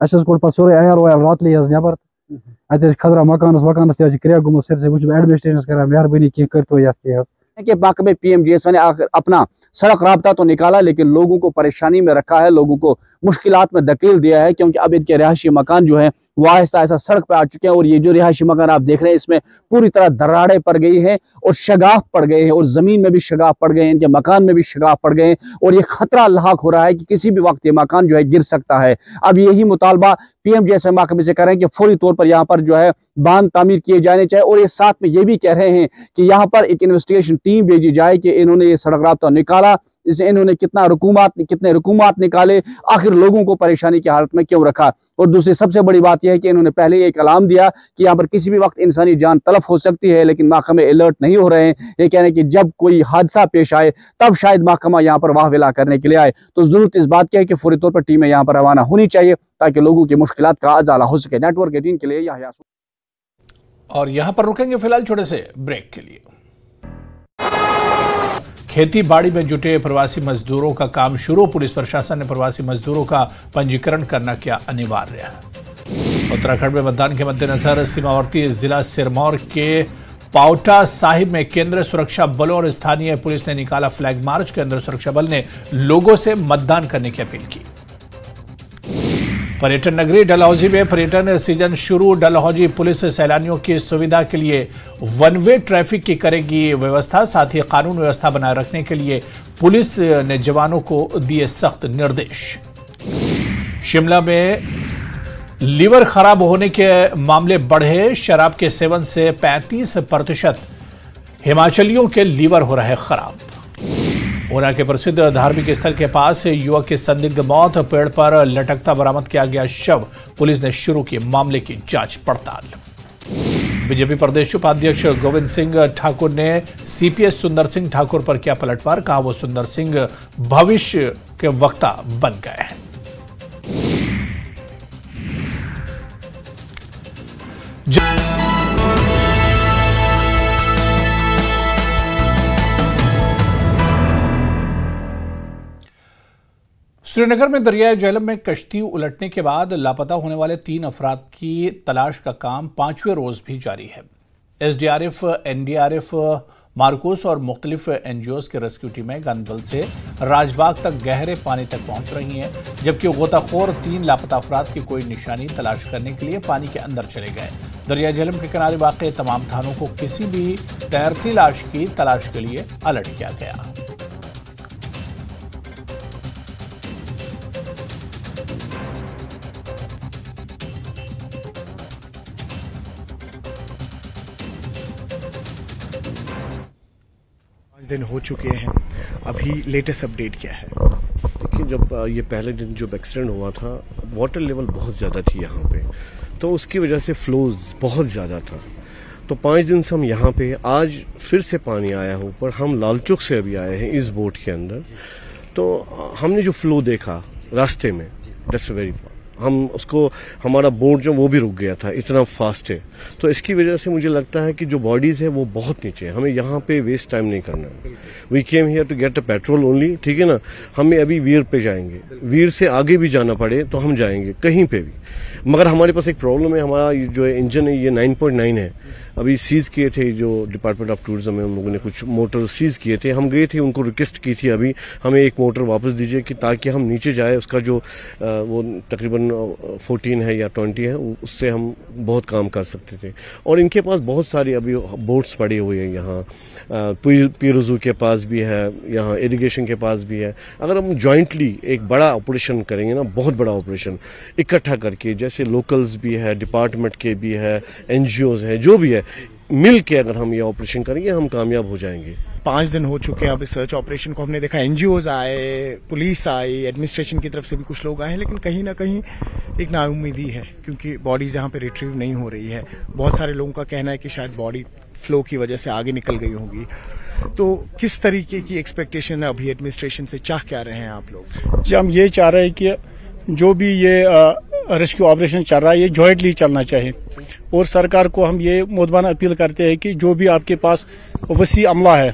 सोरे आयल वायल रात नबर अत खतरा मकान क्रैक गुम सर वो एडमिनिस्ट्रेशन कर मेहरबानी करो कि महकमे PMGSY ने आखिर अपना सड़क राब्ता तो निकाला, लेकिन लोगों को परेशानी में रखा है, लोगों को मुश्किलात में धकेल दिया है, क्योंकि अब इनके रिहायशी मकान जो है वो आहिस्ता आहिस्ता सड़क पे आ चुके हैं। और ये जो रिहायशी मकान आप देख रहे हैं इसमें पूरी तरह दरारें पड़ गई हैं और शगाफ पड़ गए हैं और जमीन में भी शगाफ पड़ गए हैं, इनके मकान में भी शगाफ पड़ गए हैं और ये खतरा लाक हो रहा है कि किसी भी वक्त ये मकान जो है गिर सकता है। अब यही मुतालबा PMGSY महकमे से करें कि फौरी तौर पर यहाँ पर जो है बांध तामीर किए जाने चाहिए और ये साथ में ये भी कह रहे हैं कि यहाँ पर एक इन्वेस्टिगेशन टीम भेजी जाए कि इन्होंने ये सड़क राब्ता निकाला, इसे इन्होंने कितने रुकूमात निकाले, आखिर लोगों को परेशानी की हालत में क्यों रखा। और दूसरी सबसे बड़ी बात यह है कि इन्होंने पहले एक ऐलान दिया कि यहाँ पर किसी भी वक्त इंसानी जान तलफ हो सकती है, लेकिन महकमे अलर्ट नहीं हो रहे हैं। ये कह रहे हैं कि जब कोई हादसा पेश आए तब शायद महकमा यहाँ पर वाहविला करने के लिए आए। तो जरूरत इस बात की है कि फौरी तौर पर टीमें यहाँ पर रवाना होनी चाहिए ताकि लोगों की मुश्किलात का अजाला हो सके। नेटवर्क 18 के लिए यह और यहां पर रुकेंगे फिलहाल छोटे से ब्रेक के लिए। खेती बाड़ी में जुटे प्रवासी मजदूरों का काम शुरू। पुलिस प्रशासन ने प्रवासी मजदूरों का पंजीकरण करना किया अनिवार्य। उत्तराखंड में मतदान के मद्देनजर सीमावर्ती जिला सिरमौर के पावटा साहिब में केंद्रीय सुरक्षा बलों और स्थानीय पुलिस ने निकाला फ्लैग मार्च। केंद्रीय सुरक्षा बल ने लोगों से मतदान करने की अपील की। पर्यटन नगरी डलहौजी में पर्यटन सीजन शुरू। डलहौजी पुलिस सैलानियों की सुविधा के लिए वन वे ट्रैफिक की करेगी व्यवस्था। साथ ही कानून व्यवस्था बनाए रखने के लिए पुलिस ने जवानों को दिए सख्त निर्देश। शिमला में लीवर खराब होने के मामले बढ़े। शराब के सेवन से 35% हिमाचलियों के लीवर हो रहे खराब। ऊना के प्रसिद्ध धार्मिक स्थल के पास युवक की संदिग्ध मौत। पेड़ पर लटकता बरामद किया गया शव। पुलिस ने शुरू की मामले की जांच पड़ताल। बीजेपी प्रदेश उपाध्यक्ष गोविंद सिंह ठाकुर ने CPS सुंदर सिंह ठाकुर पर किया पलटवार। कहा वो सुंदर सिंह भविष्य के वक्ता बन गए हैं। श्रीनगर में दरियाए झेलम में कश्ती उलटने के बाद लापता होने वाले 3 अफराद की तलाश का काम 5वें रोज भी जारी है। SDRF, NDRF, मार्कोस और मुख्तलिफ एनजीओज के रेस्क्यू टीमें गंदबल से राजबाग तक गहरे पानी तक पहुंच रही हैं, जबकि गोताखोर 3 लापता अफराद की कोई निशानी तलाश करने के लिए पानी के अंदर चले गए। दरिया झेलम के किनारे वाक़ तमाम थानों को किसी भी तैरती लाश की तलाश के लिए अलर्ट किया गया। दिन हो चुके हैं, अभी लेटेस्ट अपडेट क्या है? देखिए, जब ये पहले दिन जब एक्सीडेंट हुआ था, वाटर लेवल बहुत ज़्यादा थी यहाँ पे, तो उसकी वजह से फ्लोज बहुत ज़्यादा था। तो 5 दिन से हम यहाँ पे, आज फिर से पानी आया है ऊपर। हम लालचौक से अभी आए हैं इस बोट के अंदर, तो हमने जो फ्लो देखा रास्ते में, दैट्स वेरी, हम उसको, हमारा बोट जो वो भी रुक गया था, इतना फास्ट है। तो इसकी वजह से मुझे लगता है कि जो बॉडीज़ है वो बहुत नीचे है, हमें यहाँ पे वेस्ट टाइम नहीं करना है। We came here to get a petrol only, ठीक है ना। हमें अभी वीर पे जाएंगे, वीर से आगे भी जाना पड़े तो हम जाएंगे कहीं पे भी। मगर हमारे पास एक प्रॉब्लम है, हमारा जो इंजन है ये 9.9 है। अभी सीज़ किए थे, जो डिपार्टमेंट ऑफ टूरिज्म में उन लोगों ने कुछ मोटर सीज़ किए थे। हम गए थे, उनको रिक्वेस्ट की थी अभी हमें एक मोटर वापस दीजिए, कि ताकि हम नीचे जाए। उसका जो वो तकरीबन 14 है या 20 है, उससे हम बहुत काम कर सकते थे। और इनके पास बहुत सारी अभी बोट्स पड़ी हुई हैं यहाँ, पीरुजू के पास भी है, यहाँ इरिगेशन के पास भी है। अगर हम जॉइंटली एक बड़ा ऑपरेशन करेंगे ना, बहुत बड़ा ऑपरेशन इकट्ठा करके, जैसे लोकल्स भी है, डिपार्टमेंट के भी है, एनजीओज हैं, जो भी है, मिल के अगर हम ये ऑपरेशन करेंगे हम कामयाब हो जाएंगे। 5 दिन हो चुके हैं अभी सर्च ऑपरेशन को। हमने देखा एनजीओज आए, पुलिस आई, एडमिनिस्ट्रेशन की तरफ से भी कुछ लोग आए हैं, लेकिन कहीं ना कहीं एक नाउम्मीदी है, क्योंकि बॉडीज यहाँ पे रिट्रीव नहीं हो रही है। बहुत सारे लोगों का कहना है कि शायद बॉडी फ्लो की वजह से आगे निकल गई होगी। तो किस तरीके की एक्सपेक्टेशन है अभी एडमिनिस्ट्रेशन से, चाह क्या रहे हैं आप लोग? जी, हम ये चाह रहे हैं कि जो भी ये रेस्क्यू ऑपरेशन चल रहा है ये जॉइंटली चलना चाहिए, और सरकार को हम ये मोदबाना अपील करते हैं कि जो भी आपके पास वसी अमला है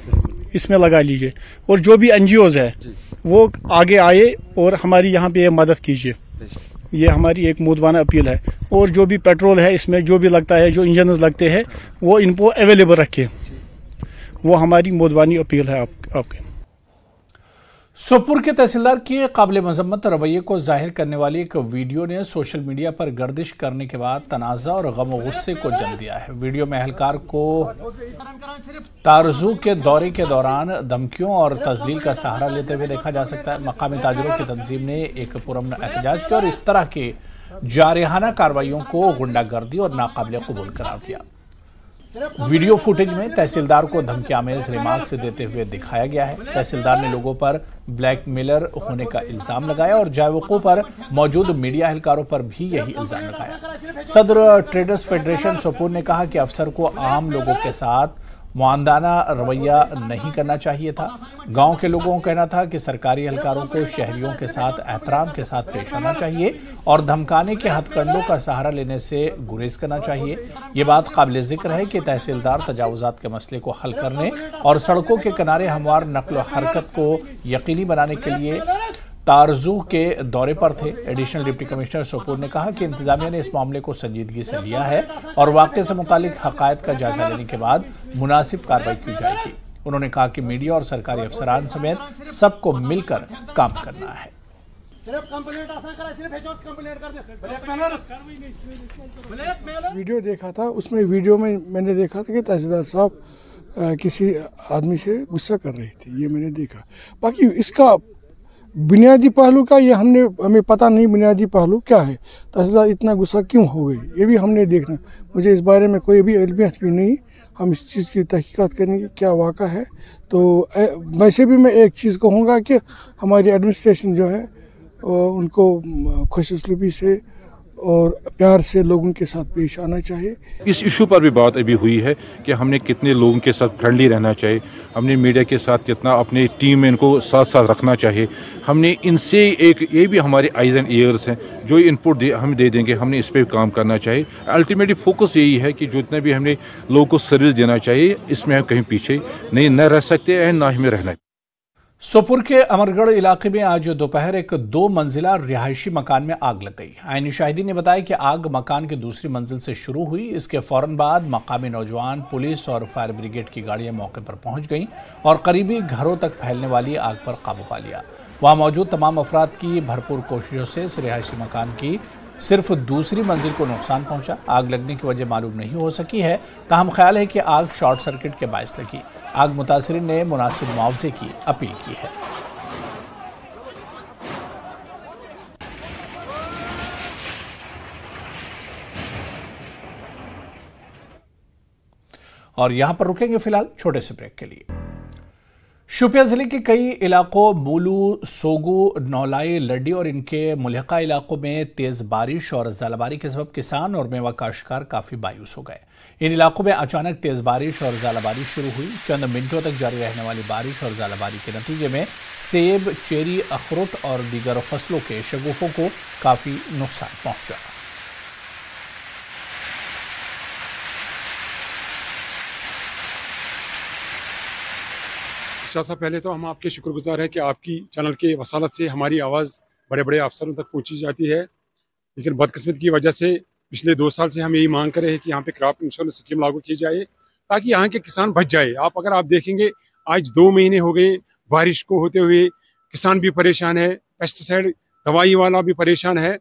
इसमें लगा लीजिए, और जो भी एनजीओज है वो आगे आए और हमारी यहाँ पे मदद कीजिए। ये हमारी एक मोदबाना अपील है। और जो भी पेट्रोल है इसमें जो भी लगता है, जो इंजन लगते हैं, वो इनको अवेलेबल रखें। वो हमारी मोदबानी अपील है आपके। सोपुर के तहसीलदार के काबिल मजम्मत रवैये को जाहिर करने वाली एक वीडियो ने सोशल मीडिया पर गर्दिश करने के बाद तनाज़ा और गम गुस्से को जन्म दिया है। वीडियो में अहलकार को तारजू के दौरे के दौरान धमकियों और तजलील का सहारा लेते हुए देखा जा सकता है। मकामी ताजिरों की तंजीम ने एक पुरअमन एहतजाज किया और इस तरह के जारहाना कार्रवाइयों को गुंडागर्दी और नाकाबिल कबूल करार दिया। वीडियो फुटेज में तहसीलदार को धमकियामेज रिमार्क्स देते हुए दिखाया गया है। तहसीलदार ने लोगों पर ब्लैकमेलर होने का इल्जाम लगाया और जायवकों पर मौजूद मीडिया एहलकारों पर भी यही इल्जाम लगाया। सदर ट्रेडर्स फेडरेशन सोपुर ने कहा कि अफसर को आम लोगों के साथ मुआंदाना रवैया नहीं करना चाहिए था। गांव के लोगों का कहना था कि सरकारी एहलकारों को शहरियों के साथ एहतराम के साथ पेश आना चाहिए और धमकाने के हथकंडों का सहारा लेने से गुरेज करना चाहिए। ये बात काबिल जिक्र है कि तहसीलदार तजावुजात के मसले को हल करने और सड़कों के किनारे हमवार नक्ल हरकत को यकीनी बनाने के लिए तारजू के दौरे पर थे। एडिशनल डिप्टी कमिश्नर सोपुर ने कहा कि इंतजामिया ने इस मामले को संजीदगी से लिया है और वाक़े से मुतालिक हक़ायक़ का जायजा लेने के बाद मुनासिब कार्रवाई की जाएगी। उन्होंने कहा कि मीडिया और सरकारी अफसरान समेत सबको मिलकर काम करना है। वीडियो देखा था, उसमें वीडियो में मैंने देखा था कि तहसीलदार साहब किसी आदमी से गुस्सा कर रहे थे, ये मैंने देखा। बाकी इसका बुनियादी पहलू का ये हमें पता नहीं, बुनियादी पहलू क्या है, तहसीलदार इतना गुस्सा क्यों हो गई, ये भी हमने देखना। मुझे इस बारे में कोई भी इल्मियत भी नहीं, हम इस चीज़ की तहकीकात करेंगे क्या वाक़ा है। तो वैसे भी मैं एक चीज़ कहूँगा कि हमारी एडमिनिस्ट्रेशन जो है उनको खुशउस्लूबी से और प्यार से लोगों के साथ पेश आना चाहिए। इस इशू पर भी बात अभी हुई है कि हमने कितने लोगों के साथ फ्रेंडली रहना चाहिए, हमने मीडिया के साथ कितना अपने टीम में इनको साथ साथ रखना चाहिए। हमने इनसे एक ये भी हमारे आइज़ एंड ईयर्स हैं, जो इनपुट हम दे देंगे, हमने इस पर काम करना चाहिए। अल्टीमेटली फोकस यही है कि जितने भी हमने लोगों को सर्विस देना चाहिए, इसमें हम कहीं पीछे नहीं न रह सकते हैं, ना हमें रहना। सोपुर के अमरगढ़ इलाके में आज दोपहर एक 2 मंजिला रिहायशी मकान में आग लग गई। आईनी शाहिदीन ने बताया कि आग मकान की दूसरी मंजिल से शुरू हुई। इसके फौरन बाद मकामी नौजवान, पुलिस और फायर ब्रिगेड की गाड़ियां मौके पर पहुंच गईं और करीबी घरों तक फैलने वाली आग पर काबू पा लिया। वहां मौजूद तमाम अफराद की भरपूर कोशिशों से इस रिहायशी मकान की सिर्फ दूसरी मंजिल को नुकसान पहुंचा। आग लगने की वजह मालूम नहीं हो सकी है, ताहम ख्याल है कि आग शॉर्ट सर्किट के बायस लगी। आग मुतासिरीन ने मुनासिब मुआवजे की अपील की है। और यहां पर रुकेंगे फिलहाल छोटे से ब्रेक के लिए। शोपियां जिले के कई इलाकों मूलू, सोगू, नौलाई, लड्डी और इनके मुल्हका इलाकों में तेज बारिश और ज़ालाबारी के सबब किसान और मेवा काश्तकार काफ़ी मायूस हो गए। इन इलाकों में अचानक तेज बारिश और ज़ालाबारी शुरू हुई। चंद मिनटों तक जारी रहने वाली बारिश और ज़ालाबारी के नतीजे में सेब, चेरी, अखरोट और दीगर फसलों के शगुफों को काफ़ी नुकसान पहुंचा। साहब, पहले तो हम आपके शुक्रगुजार हैं कि आपकी चैनल के वसालत से हमारी आवाज़ बड़े बड़े अफसरों तक पहुंची जाती है। लेकिन बदकिस्मत की वजह से पिछले 2 साल से हम यही मांग कर रहे हैं कि यहाँ पे क्रॉप इंश्योरेंस स्कीम लागू की जाए ताकि यहाँ के किसान बच जाए। अगर आप देखेंगे आज 2 महीने हो गए बारिश को होते हुए, किसान भी परेशान है, पेस्टिसाइड दवाई वाला भी परेशान है।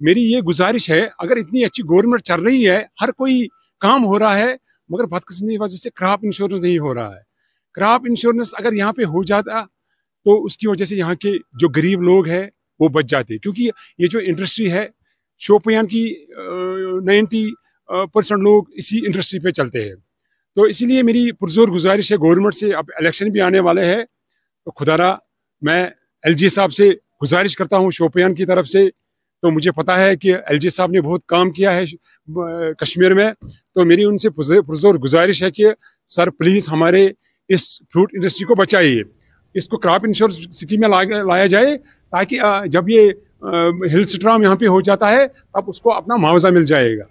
मेरी ये गुजारिश है, अगर इतनी अच्छी गवर्नमेंट चल रही है, हर कोई काम हो रहा है, मगर बदकिस्मती की वजह से क्रॉप इंश्योरेंस नहीं हो रहा है। क्रॉप इंश्योरेंस अगर यहाँ पे हो जाता तो उसकी वजह से यहाँ के जो गरीब लोग हैं वो बच जाते, क्योंकि ये जो इंडस्ट्री है शोपियान की 90% लोग इसी इंडस्ट्री पे चलते हैं। तो इसीलिए मेरी पुरजोर गुजारिश है गवर्नमेंट से, अब इलेक्शन भी आने वाले हैं तो खुदारा मैं एलजी साहब से गुजारिश करता हूँ शोपियान की तरफ से। तो मुझे पता है कि एलजी साहब ने बहुत काम किया है कश्मीर में, तो मेरी उनसे पुरजोर गुजारिश है कि सर प्लीज़ हमारे इस फ्रूट इंडस्ट्री को बचाइए, इसको क्रॉप इंश्योरेंस स्कीम में लाया जाए ताकि जब ये हिल स्ट्राम यहाँ पे हो जाता है तब उसको अपना मुआवजा मिल जाएगा।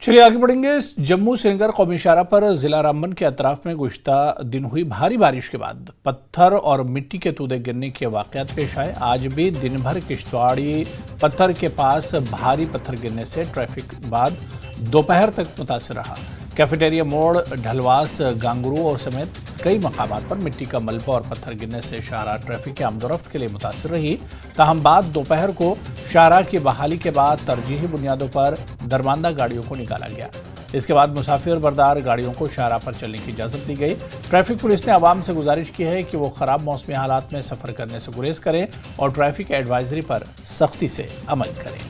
चलिए आगे बढ़ेंगे। जम्मू श्रीनगर कौमी शाहराह पर जिला रामबन के अतराफ में गुज़िश्ता दिन हुई भारी बारिश के बाद पत्थर और मिट्टी के तूदे गिरने के वाक़यात पेश आए। आज भी दिन भर किश्तवाड़ी पत्थर के पास भारी पत्थर गिरने से ट्रैफिक बाद दोपहर तक मुतासर रहा। कैफेटेरिया मोड़, ढलवास, गांगरू और समेत कई मकामात पर मिट्टी का मलबा और पत्थर गिरने से शाहराह ट्रैफिक के आमदोरफ्त के लिए मुतासर रही। ताहम बाद दोपहर को शाहराह की बहाली के बाद तरजीही बुनियादों पर दरमांदा गाड़ियों को निकाला गया। इसके बाद मुसाफिर बरदार गाड़ियों को शाहराह पर चलने की इजाज़त दी गई। ट्रैफिक पुलिस ने आवाम से गुजारिश की है कि वो ख़राब मौसमी हालात में सफ़र करने से गुरेज करें और ट्रैफिक एडवाइजरी पर सख्ती से अमल करें।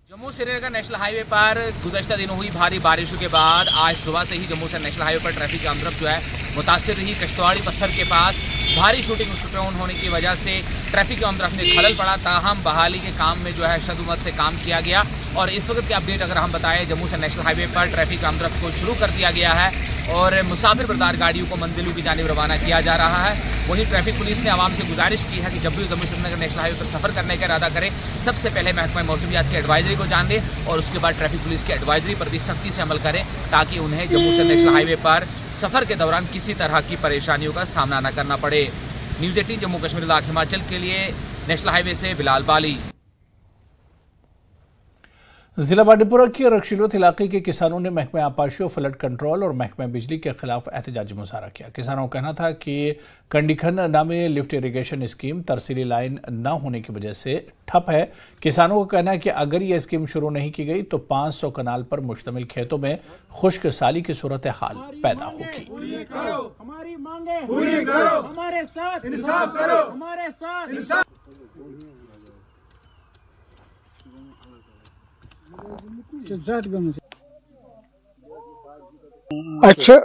जम्मू श्रीनगर नेशनल हाईवे पर गुज़श्ता दिनों हुई भारी बारिशों के बाद आज सुबह से ही जम्मू से नेशनल हाईवे पर ट्रैफिक जाम जो है मुतासिर रही। किश्तवाड़ी पत्थर के पास भारी शूटिंग स्टोन होने की वजह से ट्रैफिक के आमदरफ्त में खलल पड़ा। ताहम बहाली के काम में जो है शदुमत से काम किया गया और इस वक्त की अपडेट अगर हम बताएं, जम्मू से नेशनल हाईवे पर ट्रैफिक के आमदरफ्त को शुरू कर दिया गया है और मुसाफिर बरदार गाड़ियों को मंजिलों की जानिब रवाना किया जा रहा है। वहीं ट्रैफिक पुलिस ने आवाम से गुजारिश की है कि जब भी जम्मू श्रीनगर नेशनल हाईवे पर सफ़र करने का इरादा करें, सबसे पहले महकमा मौसमियात की एडवाइजरी को जान लें और उसके बाद ट्रैफिक पुलिस की एडवाइजरी पर भी सख्ती से अमल करें ताकि उन्हें जम्मू से नेशनल हाईवे पर सफ़र के दौरान किसी तरह की परेशानियों का सामना न करना पड़े। न्यूज़ 18 जम्मू कश्मीर इलाक़ हिमाचल के लिए नेशनल हाईवे से बिलाल बाली। जिला बांडीपुरा के रक्षिलोत इलाके के किसानों ने महकमे आपाशी और फ्लड कंट्रोल और महकमे बिजली के खिलाफ एहतजाजी मुजाहरा किया। किसानों का कहना था कि कंडीखन नामे लिफ्ट इरिगेशन स्कीम तरसीली लाइन न होने की वजह से ठप है। किसानों का कहना है कि अगर ये स्कीम शुरू नहीं की गई तो 500 कनाल पर मुश्तमिल खेतों में खुश्क साली की सूरत हाल पैदा होगी। हमारी मांगे पूरी करो, हमारे साथ इंसाफ करो, हमारे साथ इंसाफ। अच्छा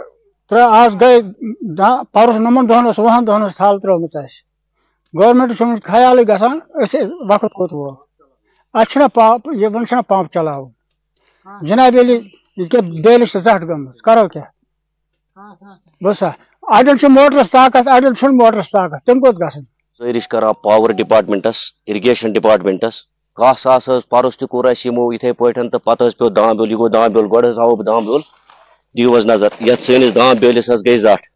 आज गए परस नमन दहन वहन दहन थाल त्रोम गवर्नमेंट ख्याल गसान वक्त कोत वो अच्छा पाप ये वन पंप चलाव जनाब बेल जट गम करो क्या बस अड़न मोटरस ताकत अड़न मोटरस ताकत तम कोत गसन गुजारिश करा पावर डिपार्टमेंटस इरिगेशन डिपार्टमेंटस 10 सास परस तोर इथे पे पे दाम ब्योल यह गो दाम ब्योल गो आव दाम ब्योल दियो नजर ये सैनिस दाम बेलिस गई जट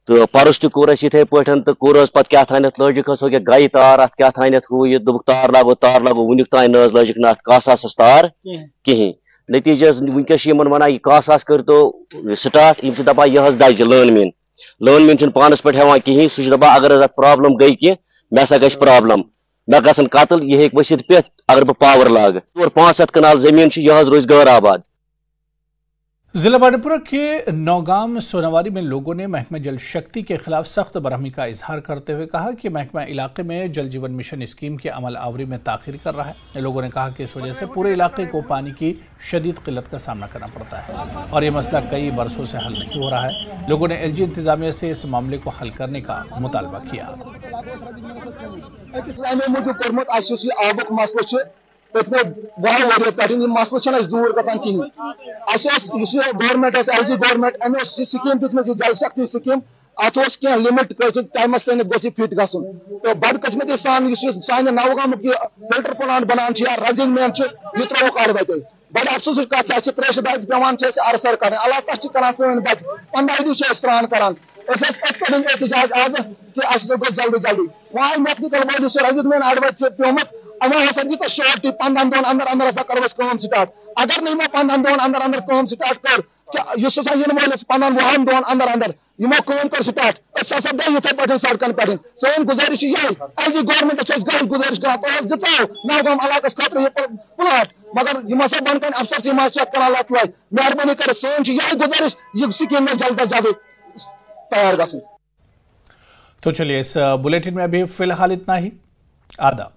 तो परस तह कोर इथे पे तो कोर पे क्या थानत लजिक गई तार अत क्या थानत हु यह दुख तार लागो वुनिक तान न लजिक ना कासास तार कहें नतीजस वनकस वन यह कासास कर तो स्टार्ट यह दपा यह दज लन मीन पानस पे हेवान कहें सह दपा अगर अत प्रॉब्लम गई कि मे सा गई प्रॉब्लम मे गसन कतल यह हेक वसित पे अगर बह पावर लाग और 500 कनाल जमीन यह रोज गैर आबाद। जिला बांडीपुरा के नौगाम सोनावारी में लोगों ने महकमा जल शक्ति के खिलाफ सख्त बरहमी का इजहार करते हुए कहा कि महकमा इलाके में जल जीवन मिशन स्कीम के अमल आवरी में ताखिर कर रहा है। लोगों ने कहा कि इस वजह से पूरे इलाके को पानी की शदीद किल्लत का सामना करना पड़ता है और ये मसला कई बरसों से हल नहीं हो रहा है। लोगों ने LG इंतजामिया से इस मामले को हल करने का मुतालबा किया। पे वह वो पे मसल दूर गई कहें गवर्नमेंट LG गवर्नमेंट अम स्कीम दी जल शक्ति स्कीम अत कह लिमिट टाइमस तक गो फिट ग तो बदकस्मती सान सान नवगाम फिल्टर प्लांट बनान या रजिंग मैन यह त्रोक अड़वत बड़ अफसोस कत त्रेश दज पेवान अरसर कर अल्लाह तक कर सन बच्चे 15 दिन स्नान करान एहतजाज आज कि गो जल्दी जल्दी वह मैकेनिकल वाल रजिंग मैन अड़वत प्योमत अमो हसा दी तो शॉर्ट 15 दिन अंदर अंदर हसा करोस काम स्टार्ट अगर नहीं मैं 15 दिन अंदर अंदर काम स्टार्ट कर इस इन वालिस 15 दिन अंदर अंदर यमो काम कर स्टार्ट हसा गई इथे पे सड़कन पे सन गुजारिश ये LG गवर्नमेंट गुजारिश कर दितो नवगाम इलाकस खतर यह प्लाट मगर यम हसा बन कन अफसर कर मेहरबानी कर सन यह गुजारिश यह स्कीम में जल्द अज जल्द तैयार गसन। तो चलिए इस बुलेटिन में अभी फिलहाल इतना ही। आदाब।